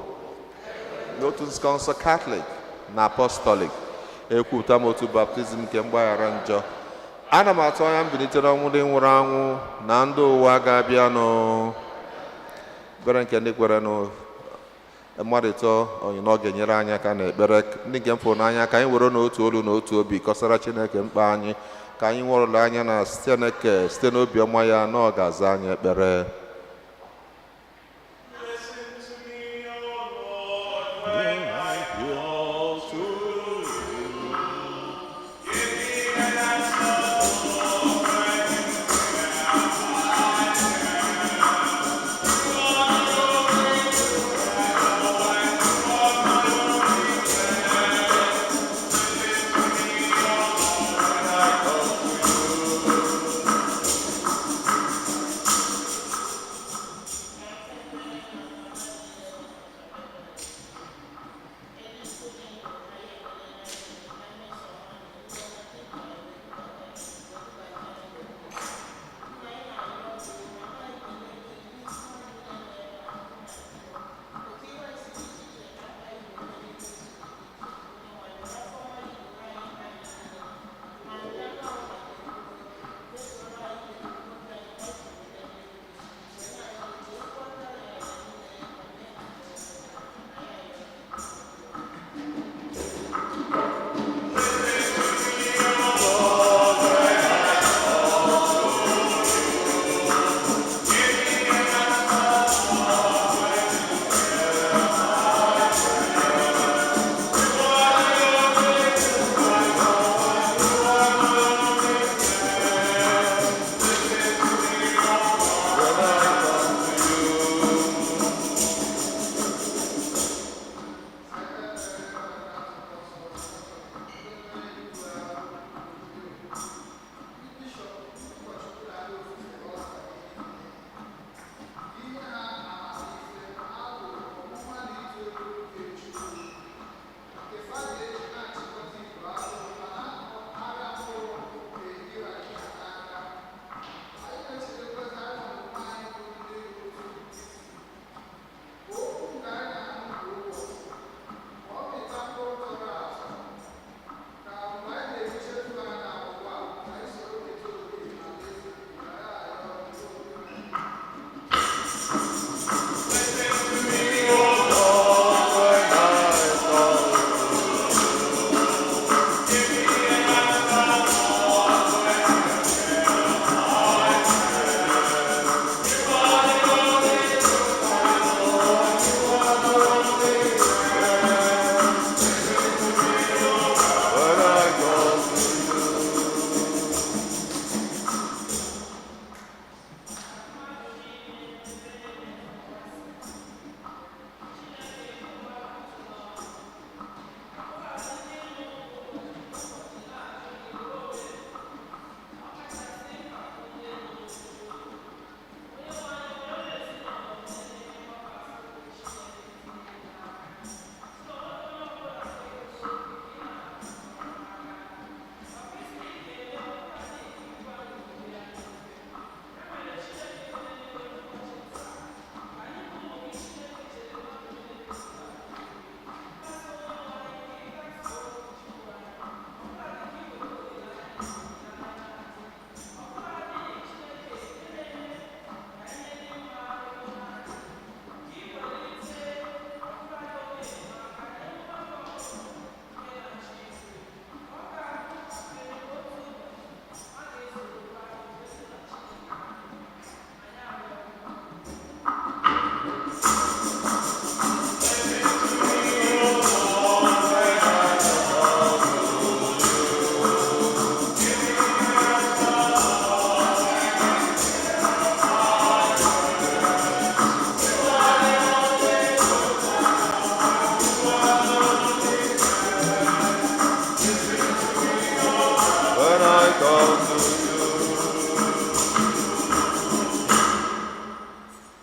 n'otu nzukọ nsọ Katọlik na Apọstọlik, ekwupụta m otu baptizim nke mgbaghara njọ. Ana m atụ anya mbilite n'ọnwụ ndị nwụrụ anwụ na ndị ụwa ga-abịanụ. Ekpere nke ndị kwere nụ mmadụ ịtọ onye na ọ ga-enyere anyị aka na ekpere ndị nke mfụ n'anya, ka anyị were n'otu olu na otu obi kọsara Chineke mkpa anyị, ka anyị nwerụla anya na Chineke site n'obiọma ya na ọ ga-aza anyị ekpere.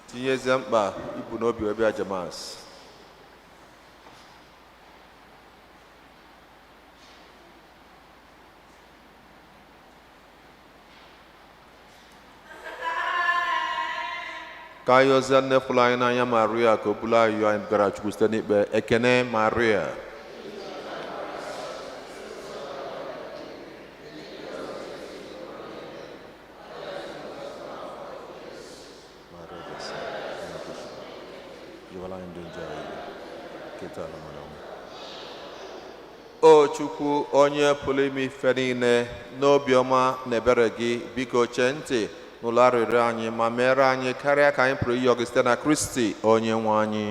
tinyezie mkpa ibu n'obi wee bịa Igbo Mass. ka anyị ozi nne fụrụ anyị n'anya Maria ka o bulu ayọ anyị gara Chukwu site n'ikpe ekene Maria. O Chukwu onye pụrụ ime ife niile, n'obiọma na ebere gị biko chee ntị n'ụlọ arịrịọ anyị ma mere anyị karịa ka anyị pụrụ ịyọ gị site na Kristi onye nwe anyị.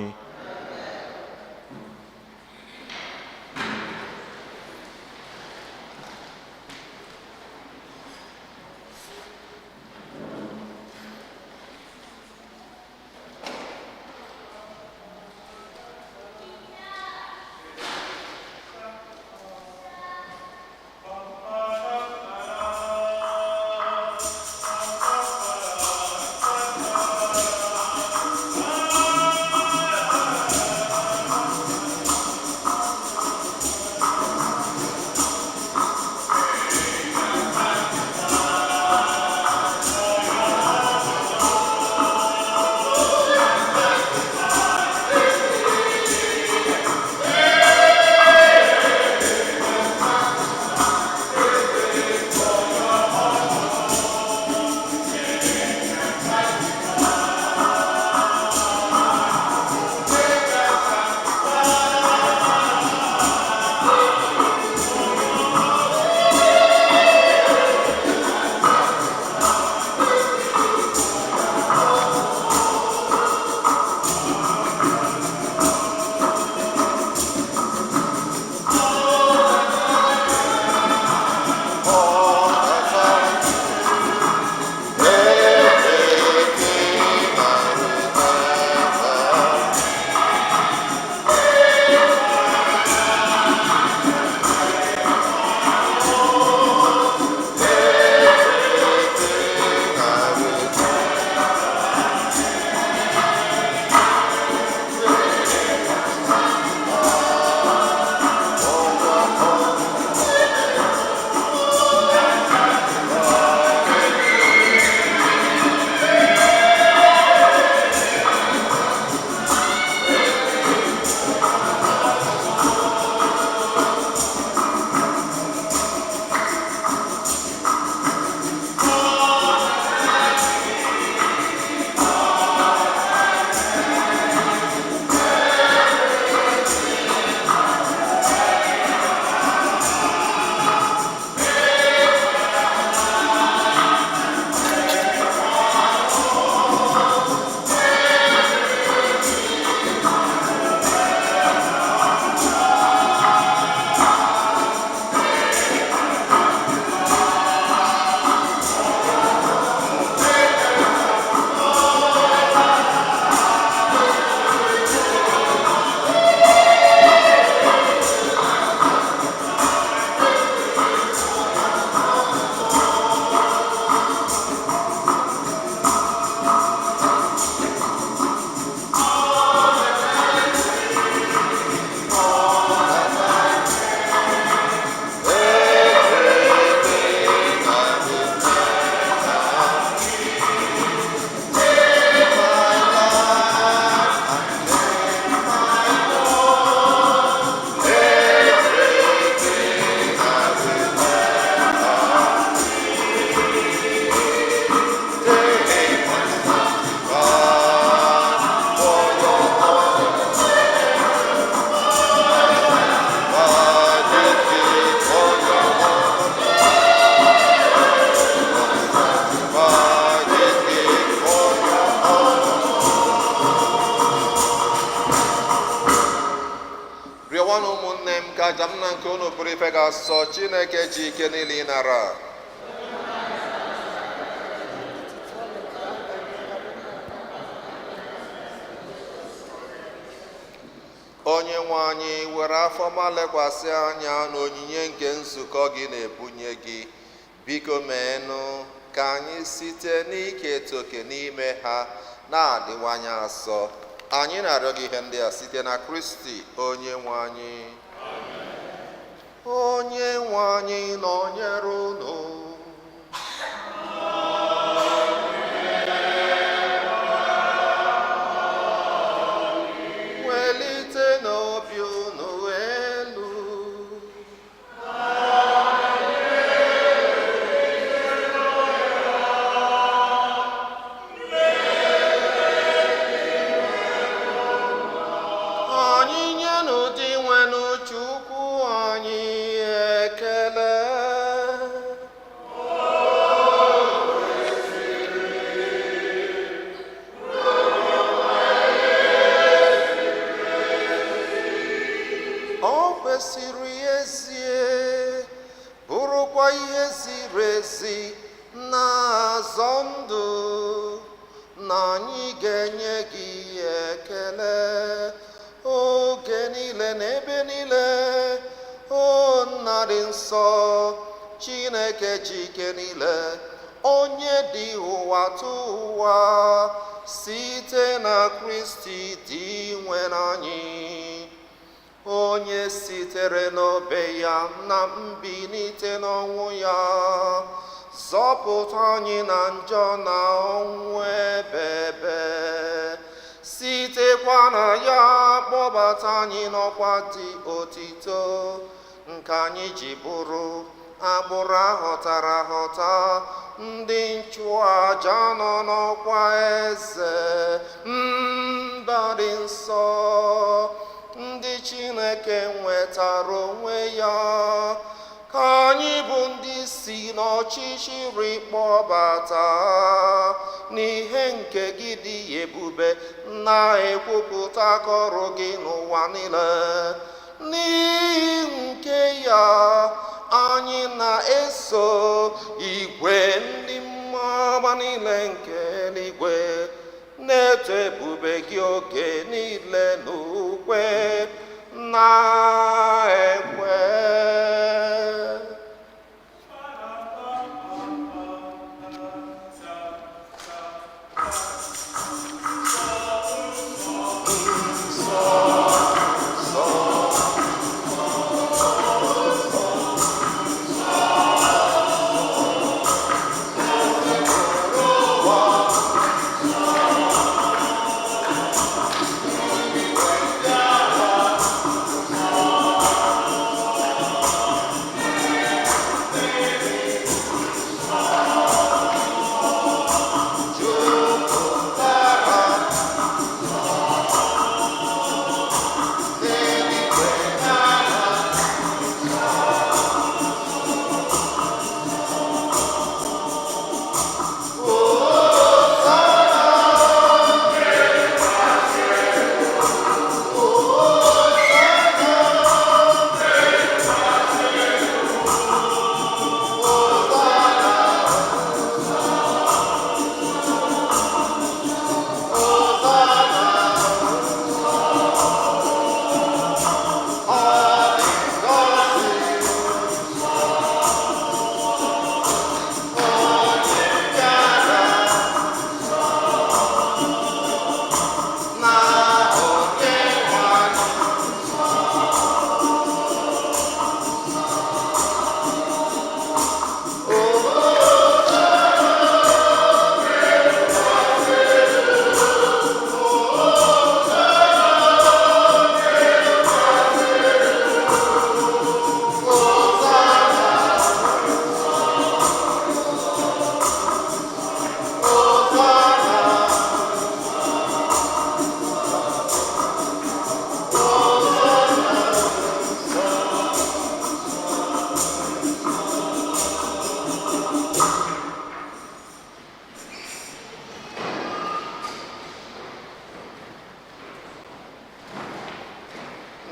ka aja m na nke unu pụrụ ife ga-asọ Chineke ji ike niile ịnara. Onye nwe anyị, were afọma lekwasị anya n'onyinye nke nzukọ gị na-ebunye gị, biko meenụ ka anyị site n'iketa oke n'ime ha na-adịwanye asọ. Anyị na-arịọ gị ihe ndị a site na Kristi onye nwe anyị. Onye nwe anyị nọnyere unu. ga-enye gị ekele oge niile na ebe niile. O nna dị nsọ, Chineke ji ike niile, onye dị ụwa tụ ụwa, site na Kristi dị nwere anyị, onye sitere n'obe ya na mbilite n'ọnwụ ya zọpụta anyị na njọ na ọnwụ ebebe, sitekwa na ya kpọbata anyị n'ọkwa dị otito, nke anyị ji bụrụ agbụrụ ahọtara ahọta, ndị nchụaja nọ n'ọkwa eze mba dị nsọ, ndị Chineke nwetara onwe ya, ka anyị bụ ndị si n'ọchịchịrị kpọbata n'ihe nke gị dị ebube, na-ekwupụta ọrụ gị n'ụwa niile. N'ihi nke ya, anyị na-eso igwe ndị mmụọ niile nke eluigwe na-eto ebube gị oge niile n'ukwe na-ekwe.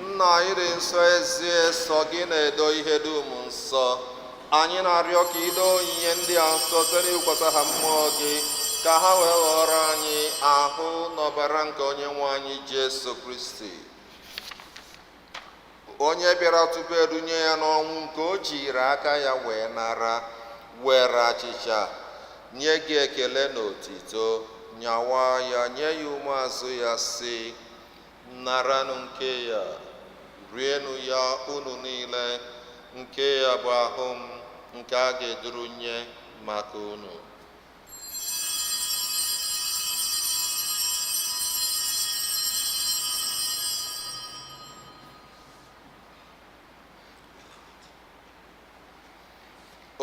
Nna anyị dị nsọ, ezie sọ gị na-edo ihe dum nsọ. Anyị na-arịọ ka ido onyinye ndị a nsọ site n'ikwasa ha mmụọ gị, ka ha wee ghọrọ anyị ahụ n'ọbara nke onye nwe anyị Jesu Kristi, onye bịara tupu edunye ya n'ọnwụ, nke o jiri aka ya wee nara, were achịcha nye gị ekele na otito, nyawa ya, nye ya ụmụazụ ya, sị, naranụ nke ya, rienụ ya unu niile, nke ya bụ ahụ m nke a ga-eduru nye maka unu.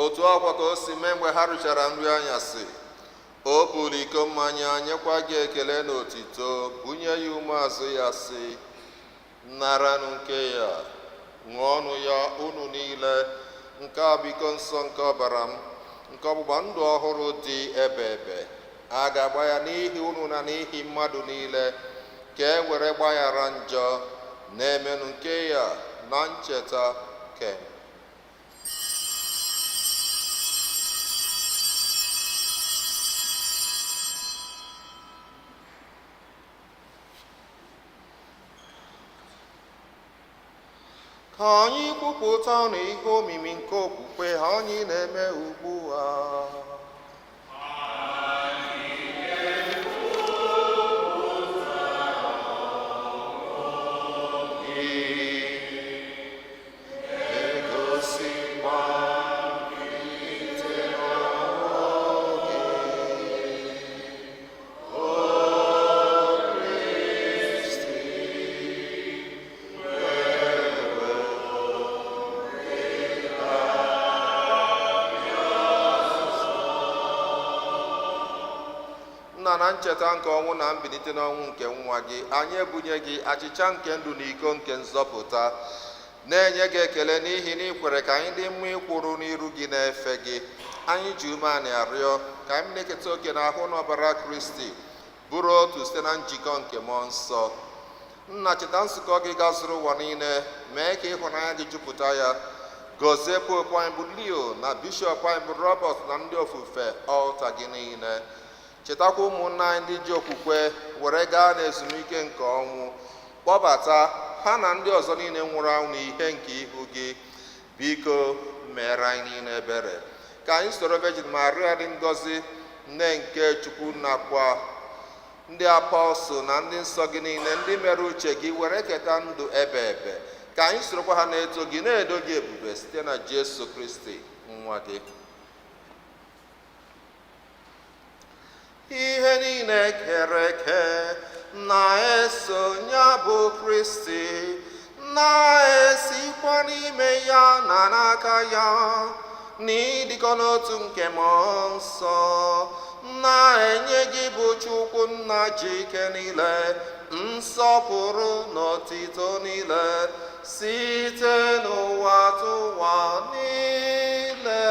Otu akwa ka o si mee mgbe ha richara nri anyasị, o buru iko mmanya, nyekwa gị ekele na otito, bunye ya ụmụazụ ya, sị, naranụ nke ya, ṅụọnụ ya unu niile, nke a bụ iko nsọ nke ọbara m, nke ọgbụgba ndụ ọhụrụ dị ebe ebe, a ga-agba ya n'ihi unu na n'ihi mmadụ niile, ka e were gbaghara njọ, na-emenụ nke ya na ncheta ke. Ka anyị kwupụta na ihe omimi nke okwukwe anyị na-eme ugbu a. Na ncheta nke ọnwụ na mbilite n'ọnwụ nke nwa gị, anyị ebunye gị achịcha nke ndụ na iko nke nzọpụta, na-enye gị ekele n'ihi na ị kwere ka anyị dị mma ịkwụrụ n'iru gị na-efe gị. Anyị ji umeanị arịọ ka anyị na-eketa oke n'ahụ n'ọbara Kristi bụrụ otu site na njikọ nke mmụọ nsọ. Nna, cheta nzukọ gị gazuru ụwa niile, mee ka ịhụnanya gị jupụta ya. Gọzie popu anyị bụ Leo na bishọp anyị bụ Robert na ndị ofufe ọlta gị niile. Chetakwa ụmụnna anyị ndị ji okwukwe were gaa n'ezumike nke ọnwụ. Kpọbata ha na ndị ọzọ niile nwụrụ anwụ n'ihe nke ihu gị. Biko mere anyị niile ebere. Ka anyị soro Virgin Maria dị ngọzi, nne nke Chukwu, nakwa ndị apọstụl na ndị nsọ gị niile ndị mere uche gị were keta ndụ ebe ebe. Ka anyị sorokwa ha na-eto gị na-edo gị ebube site na Jesu Kristi nwa gị. Ihe niile kere eke na-eso ya bụ Kristi, na-esikwa n'ime ya na n'aka ya, n'ịdịkọ n'otu nke mmụọ nsọ, na-enye gị bụ Chukwu Nna ji ike niile, nsọpụrụ na otito niile, site n'ụwa tụwa niile.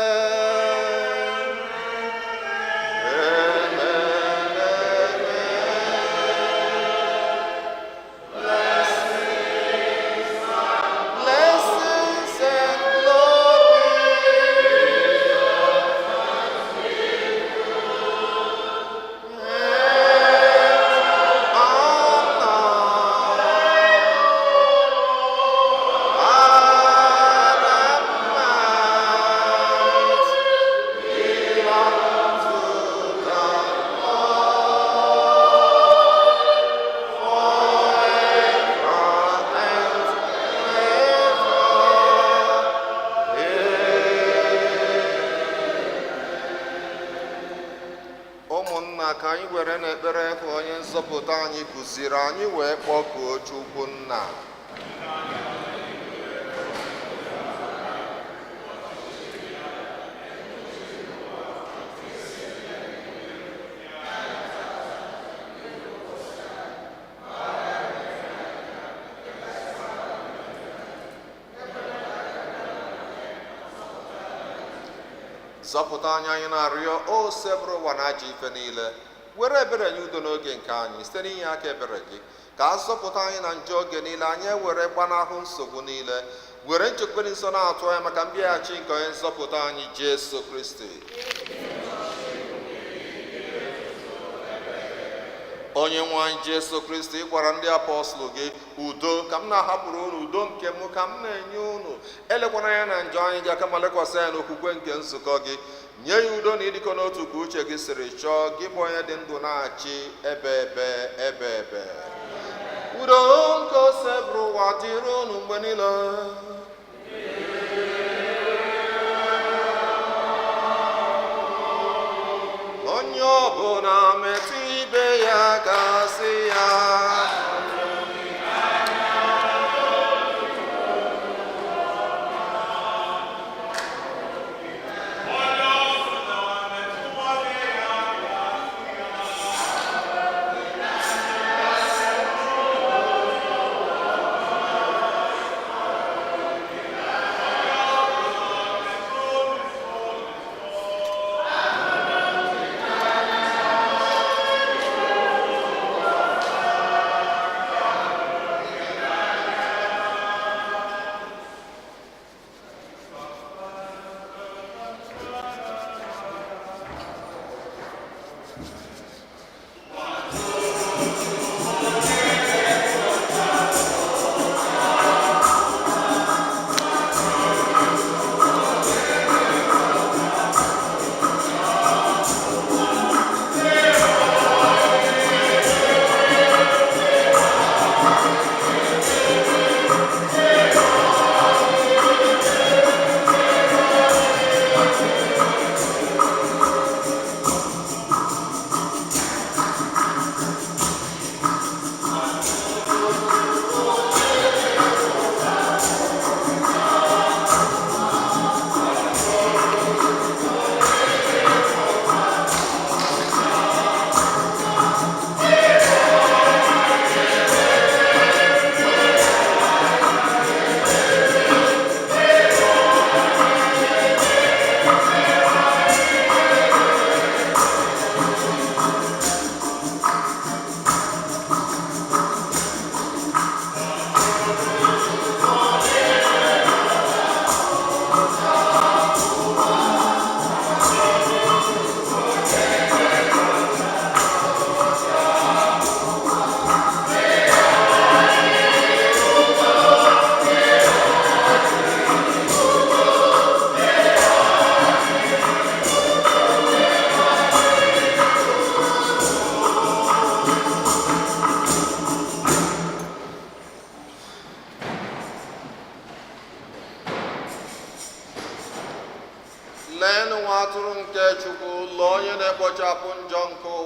Ka anyị were n'ekpere ka onye nzọpụta anyị kụziri anyị wee kpọkuo Chukwu Nna. Zọpụta anyị na-arịọ o sebụrụ ụwa na ajọ ife niile. Were ebere nye udo n'oge nke anyị site n'inye aka ebere gị. Ka a zọpụta anyị na njọ oge niile, anyị were gbanahụ nsogbu niile. Were nchekwere nsọ na-atụ anya maka mbịaghachi nke onye nzọpụta anyị Jesu Kristi. Onye nwe anyị Jesu Kristi, gwara ndị apọstụl gị, udo ka m na-ahapụrụ unu, udo nke m ka m na-enye unu. Elekwana ya na njọ anyị gị aka, ma lekwasị ya n'okwukwe nke nzukọ gị. Nye ya udo na ịdịkọ n'otu ka uche gị siri chọọ, gị bụ onye dị ndụ na-achị ebe ebe. Udo nke ose bụrụ ụwa dịrị unu mgbe niile. Onye ọbụla metụ ibe ya gasị ya.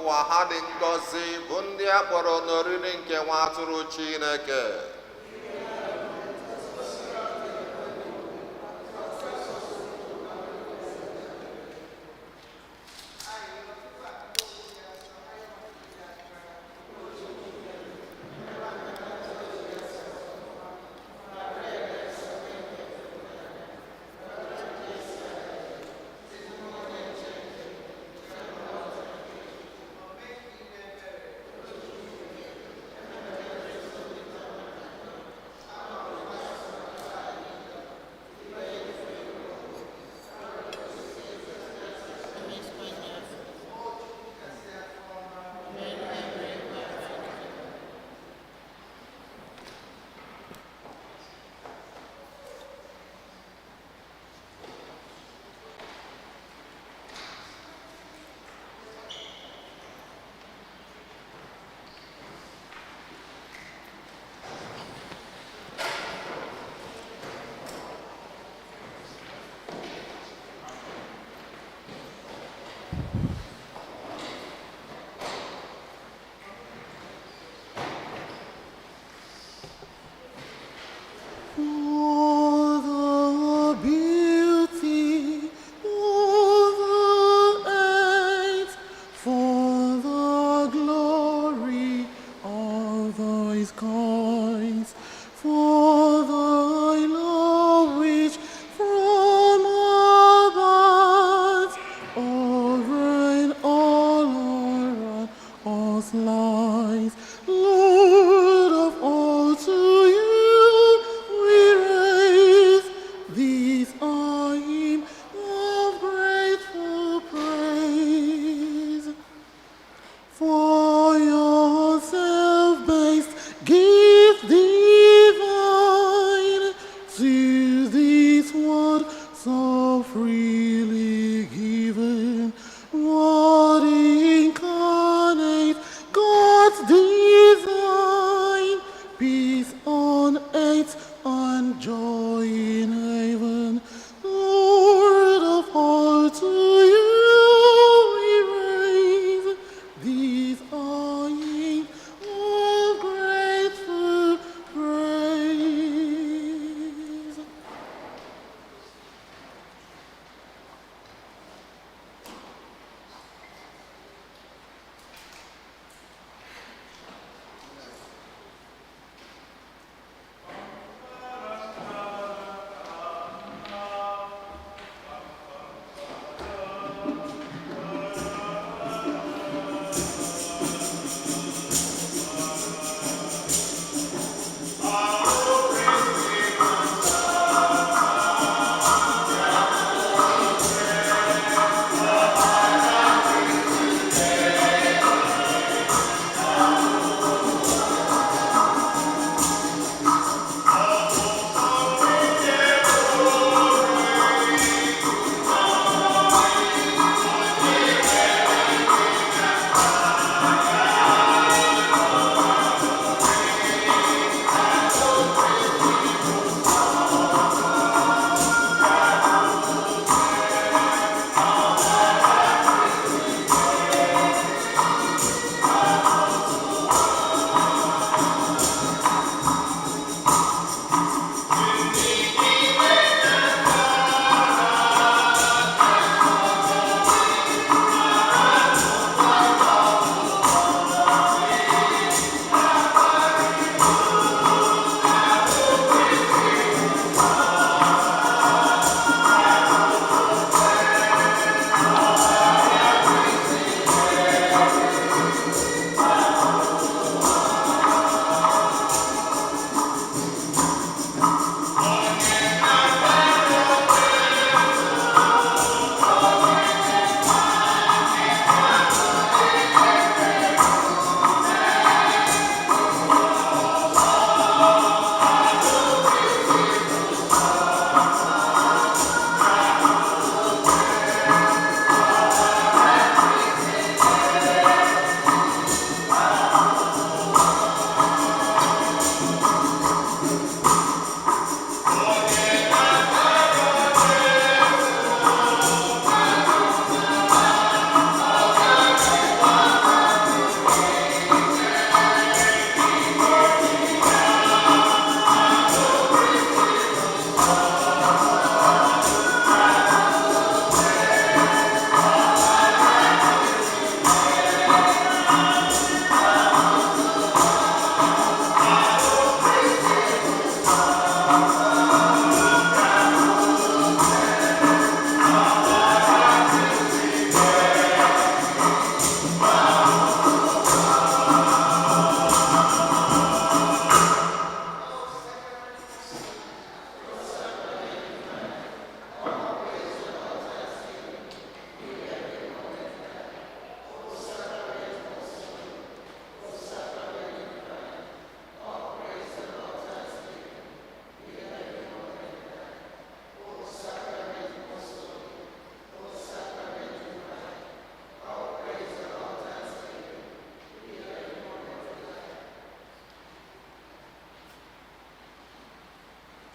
n'ụwa ha dị ngọzi bụ ndị a kpọrọ n'oriri nke nwa atụrụ Chineke. These are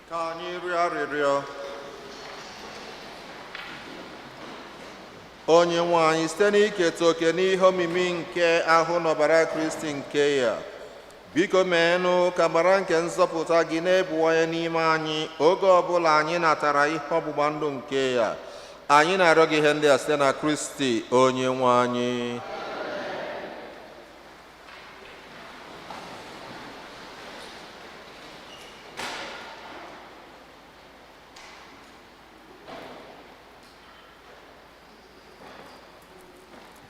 Ka anyị rịọ arịrịọ. Onye nwe anyị, site n'iketa oke n'ihe omimi nke ahụ n'ọbara Kristi nke ya, biko meenụ ka amara nke nzọpụta gị na-ebuwanye n'ime anyị oge ọbụla anyị natara ihe ọgbụgba ndụ nke ya. Anyị na-arịọ gị ihe ndị a site na Kristi onye nwe anyị.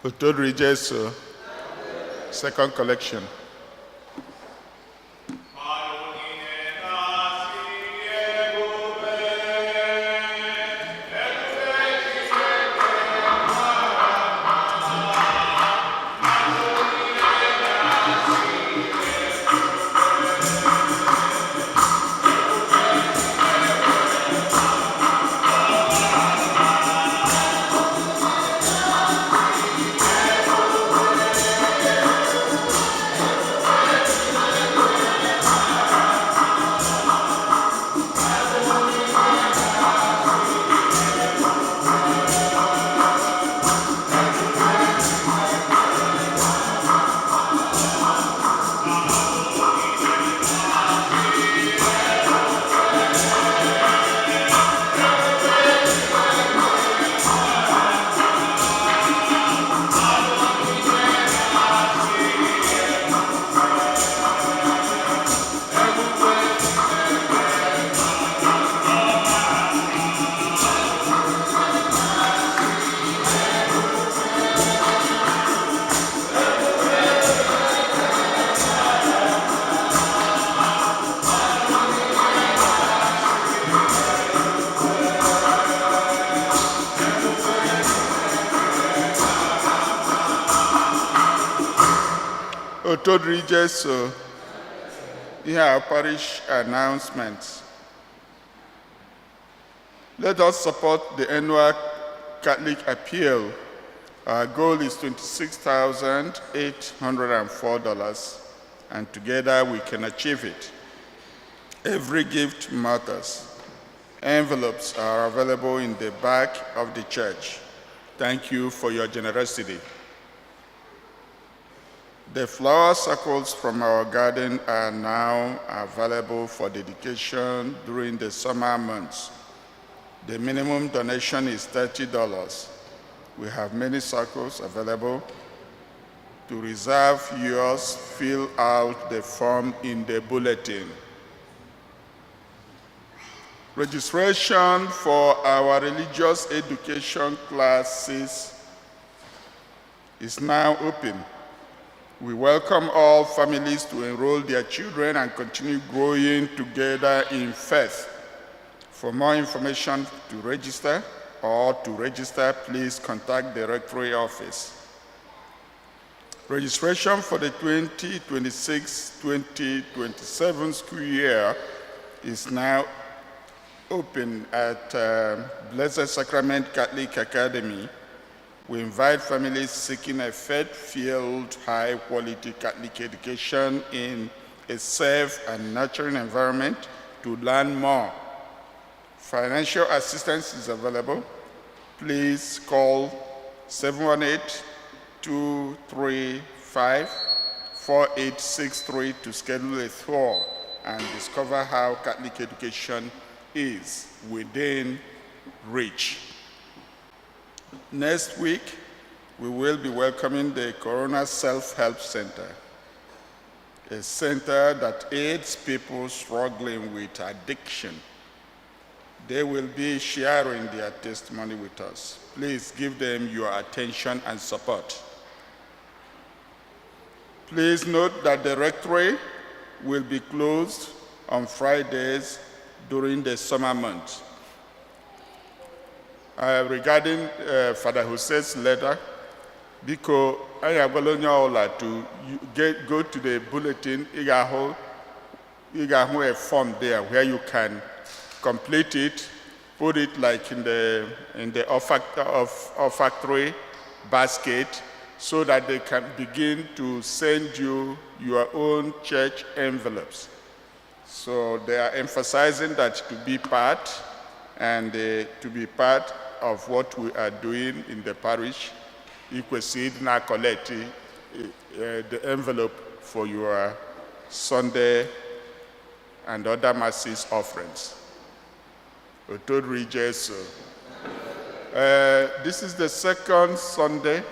Otodri Jesu, second collection. Otodri Jesu, here are parish announcements. Let us support the annual Catholic appeal. Our goal is $26,804, and together we can achieve it. Every gift matters. Envelopes are available in the back of the church. Thank you for your generosity. The flower circles from our garden are now available for dedication during the summer months. The minimum donation is $30. We have many circles available. To reserve yours, fill out the form in the bulletin. Registration for our religious education classes is now open. We welcome all families to enroll their children and continue growing together in faith. For more information to register, please contact the Rectory office. Registration for the 2026-2027 school year is now open at Blessed Sacrament Catholic Academy. We invite families seeking a faith-filled, high-quality Catholic education in a safe and nurturing environment to learn more. Financial assistance is available. Please call 718-235-4863 to schedule a tour and discover how Catholic education is within reach. Next week, we will be welcoming the Corona Self-Help Center, a center that aids people struggling with addiction. They will be sharing their testimony with us. Please give them your attention and support. Please note that the rectory will be closed on Fridays during the summer months. Regarding Father Jose's letter, because I am going to go to the bulletin, you got a form there where you can complete it, put it like in the olfactory basket, so that they can begin to send you your own church envelopes. So they are emphasizing that to be part and to be part of what we are doing in the parish, you could see it now collect the envelope for your Sunday and other masses offerings. This is the second Sunday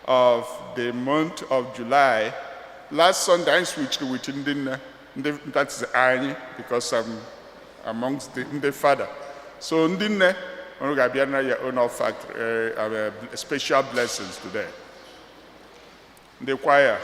of the month of July. Last Sunday I switched with that's Annie because I'm amongst the father. So Ndine, your own offer, special blessings today. The choir.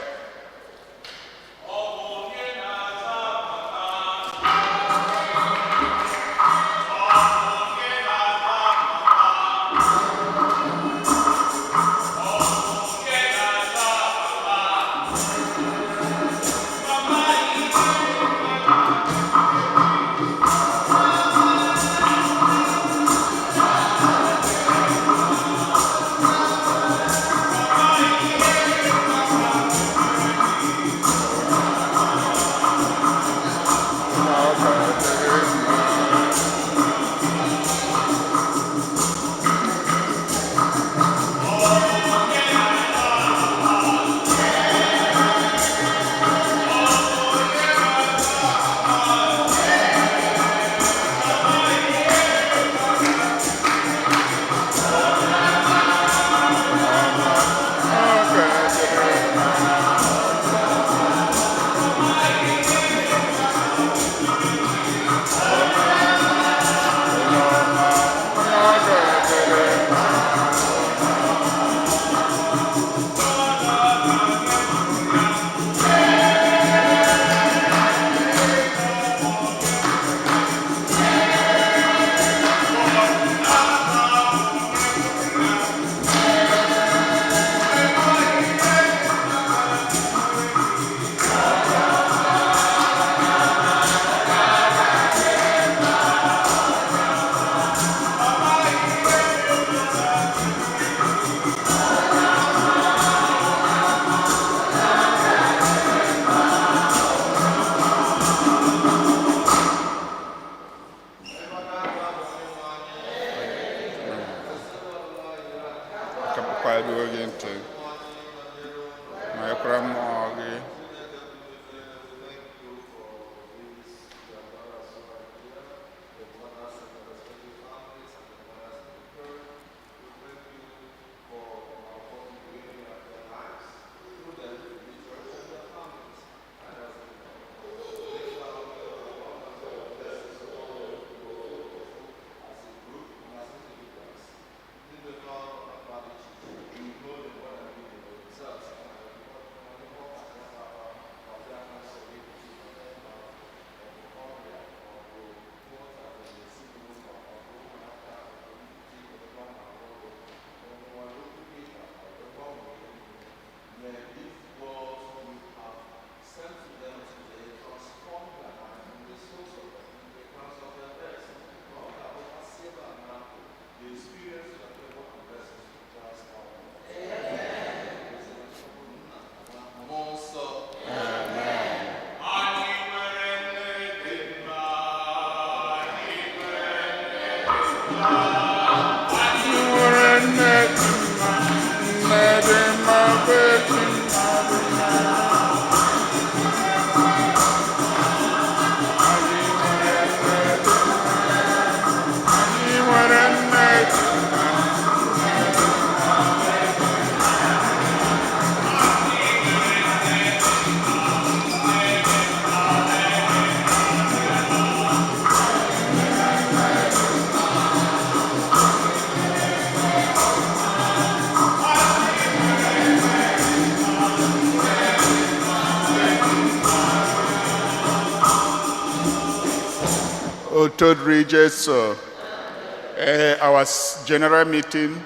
Third Regis, our general meeting,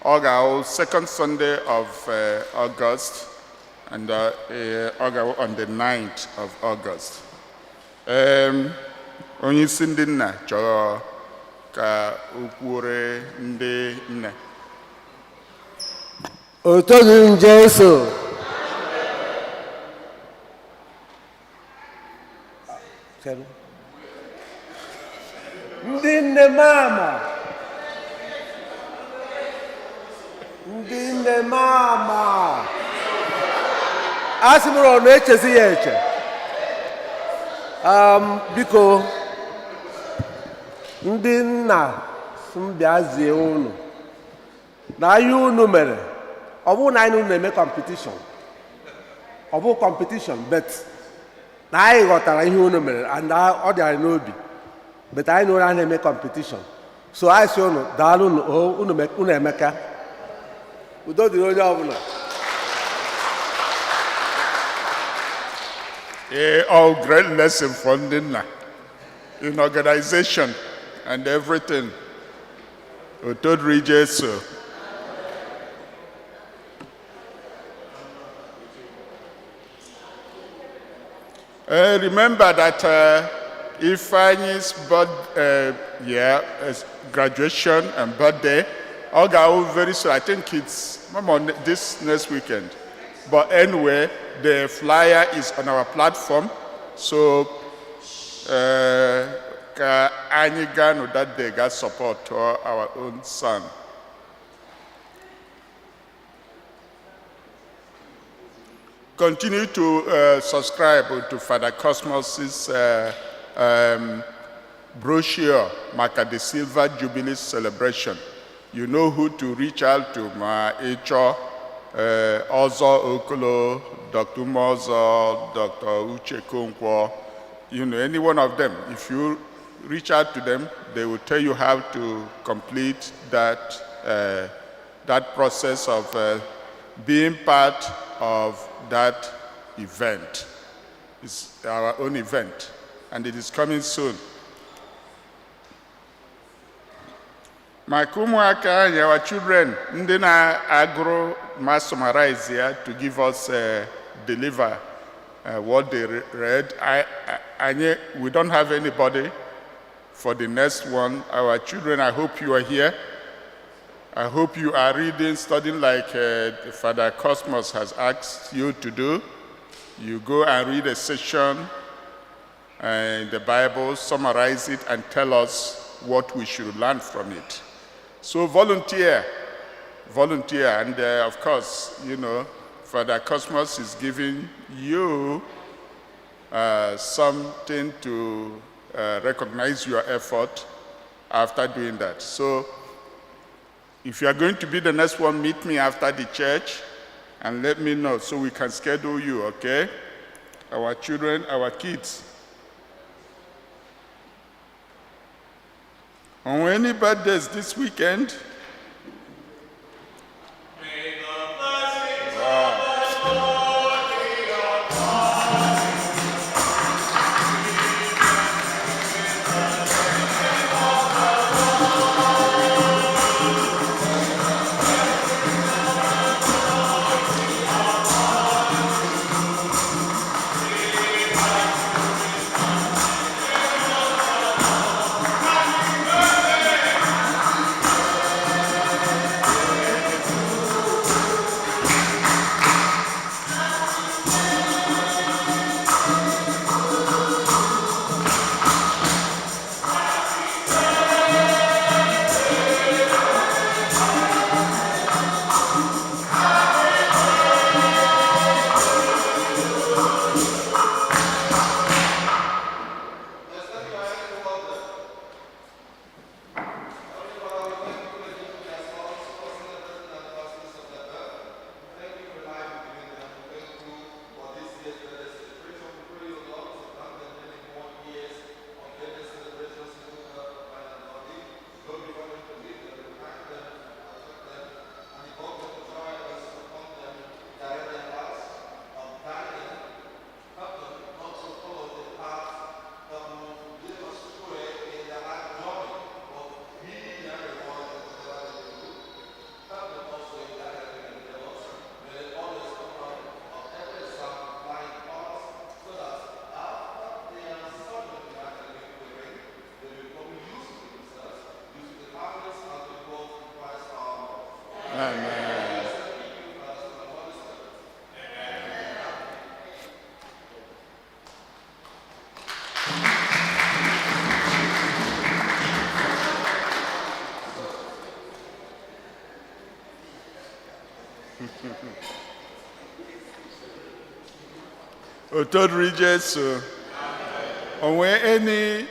our second Sunday of August, and on the 9th of August. Onye isi ndị nna chọrọ ka ukwure ndị nne. Otodu Jesu. ndị nne mama ndị nne mama a sị m na echezi ya eche biko ndị nna m bịazie unu na ihe unu mere ọ bụrụ na anyị unu na-eme competition ọ bụ competition but na anyị ghọtara ihe unu mere and ọ dị anyị n'obi but anyị na ụra na-eme competition so anyị si unu daalụ unu emeka udo dịrị onye ọbụla. All great lesson from Nina in organization and everything. Otodri Jesu. Remember that Ifeanyi's graduation and birthday, I'll go very soon. I think it's this next weekend. But anyway, the flyer is on our platform. So, Anyigan that they got support to our own son. Continue to subscribe to Father Cosmos's brochure, Maka the Silver Jubilee Celebration. You know who to reach out to, Ma Echo, Ozo Okolo, Dr. Mozo, Dr. Uche Konkwo, you know, any one of them. If you reach out to them, they will tell you how to complete that, that process of being part of that event. It's our own event, and it is coming soon. My Kumuaka, our children, Ndina Agro must summarize here to give us, deliver what they read. We don't have anybody for the next one. Our children, I hope you are here. I hope you are reading, studying like Father Cosmos has asked you to do. You go and read a section in the Bible, summarize it, and tell us what we should learn from it. So volunteer, and of course, you know, Father Cosmos is giving you something to recognize your effort after doing that. So if you are going to be the next one, meet me after the church and let me know so we can schedule you, okay? Our children, our kids. On any birthdays this weekend? Third Regis, on where any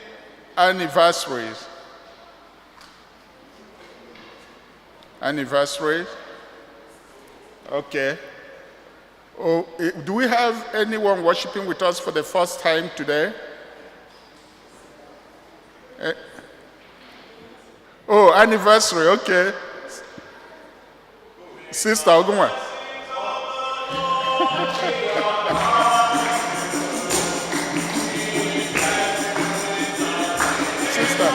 anniversaries? Anniversary? Okay. Oh, do we have anyone worshiping with us for the first time today? Oh, anniversary, okay. Sister Ogumwa. Sister.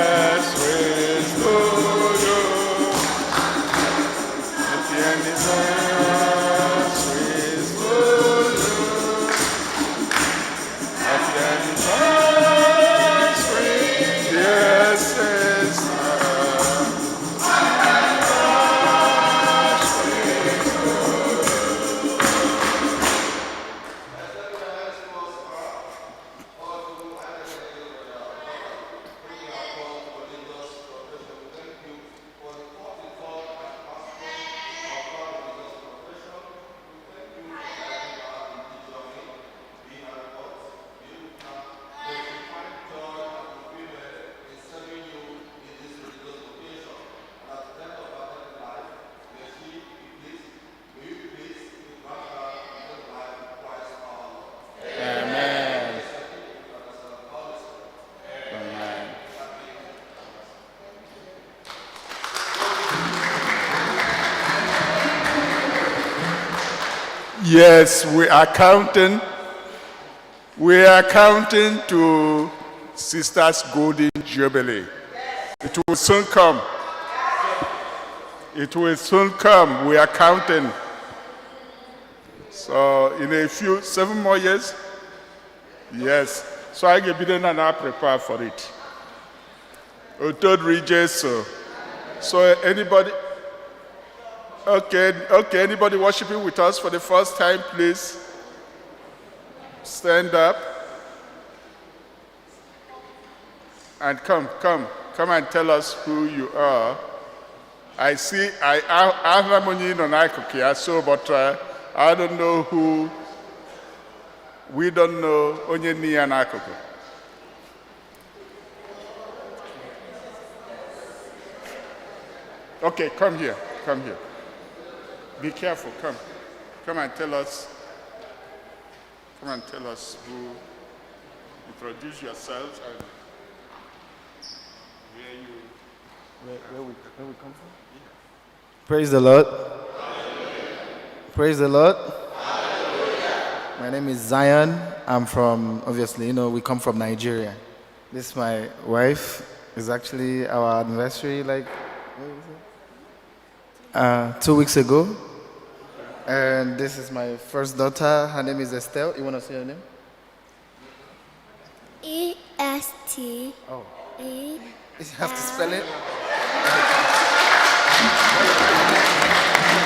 Anniversaries to you. Happy anniversaries to you. Happy anniversary, dear sister. Yes, we are counting. We are counting to Sister's Golden Jubilee. It will soon come. It will soon come. We are counting. So in a few, 7 more years? Yes. So I get bidden and I prepare for it. Third Regis. So anybody? Okay, anybody worshiping with us for the first time, please stand up and come and tell us who you are. I see, I have money on Ikokia, so, but I don't know who, we don't know Onyeni and Akoko. Okay, come here. Be careful, come and tell us. Come and tell us who. Introduce yourselves and where we come from. Yeah. Praise the Lord. Praise the Lord. My name is Zion. I'm from, obviously, we come from Nigeria. This is my wife. It's actually our anniversary, like, what was it? 2 weeks ago. And this is my first daughter. Her name is Estelle. You want to say her name? E-S-T. Oh. E. You have to spell it?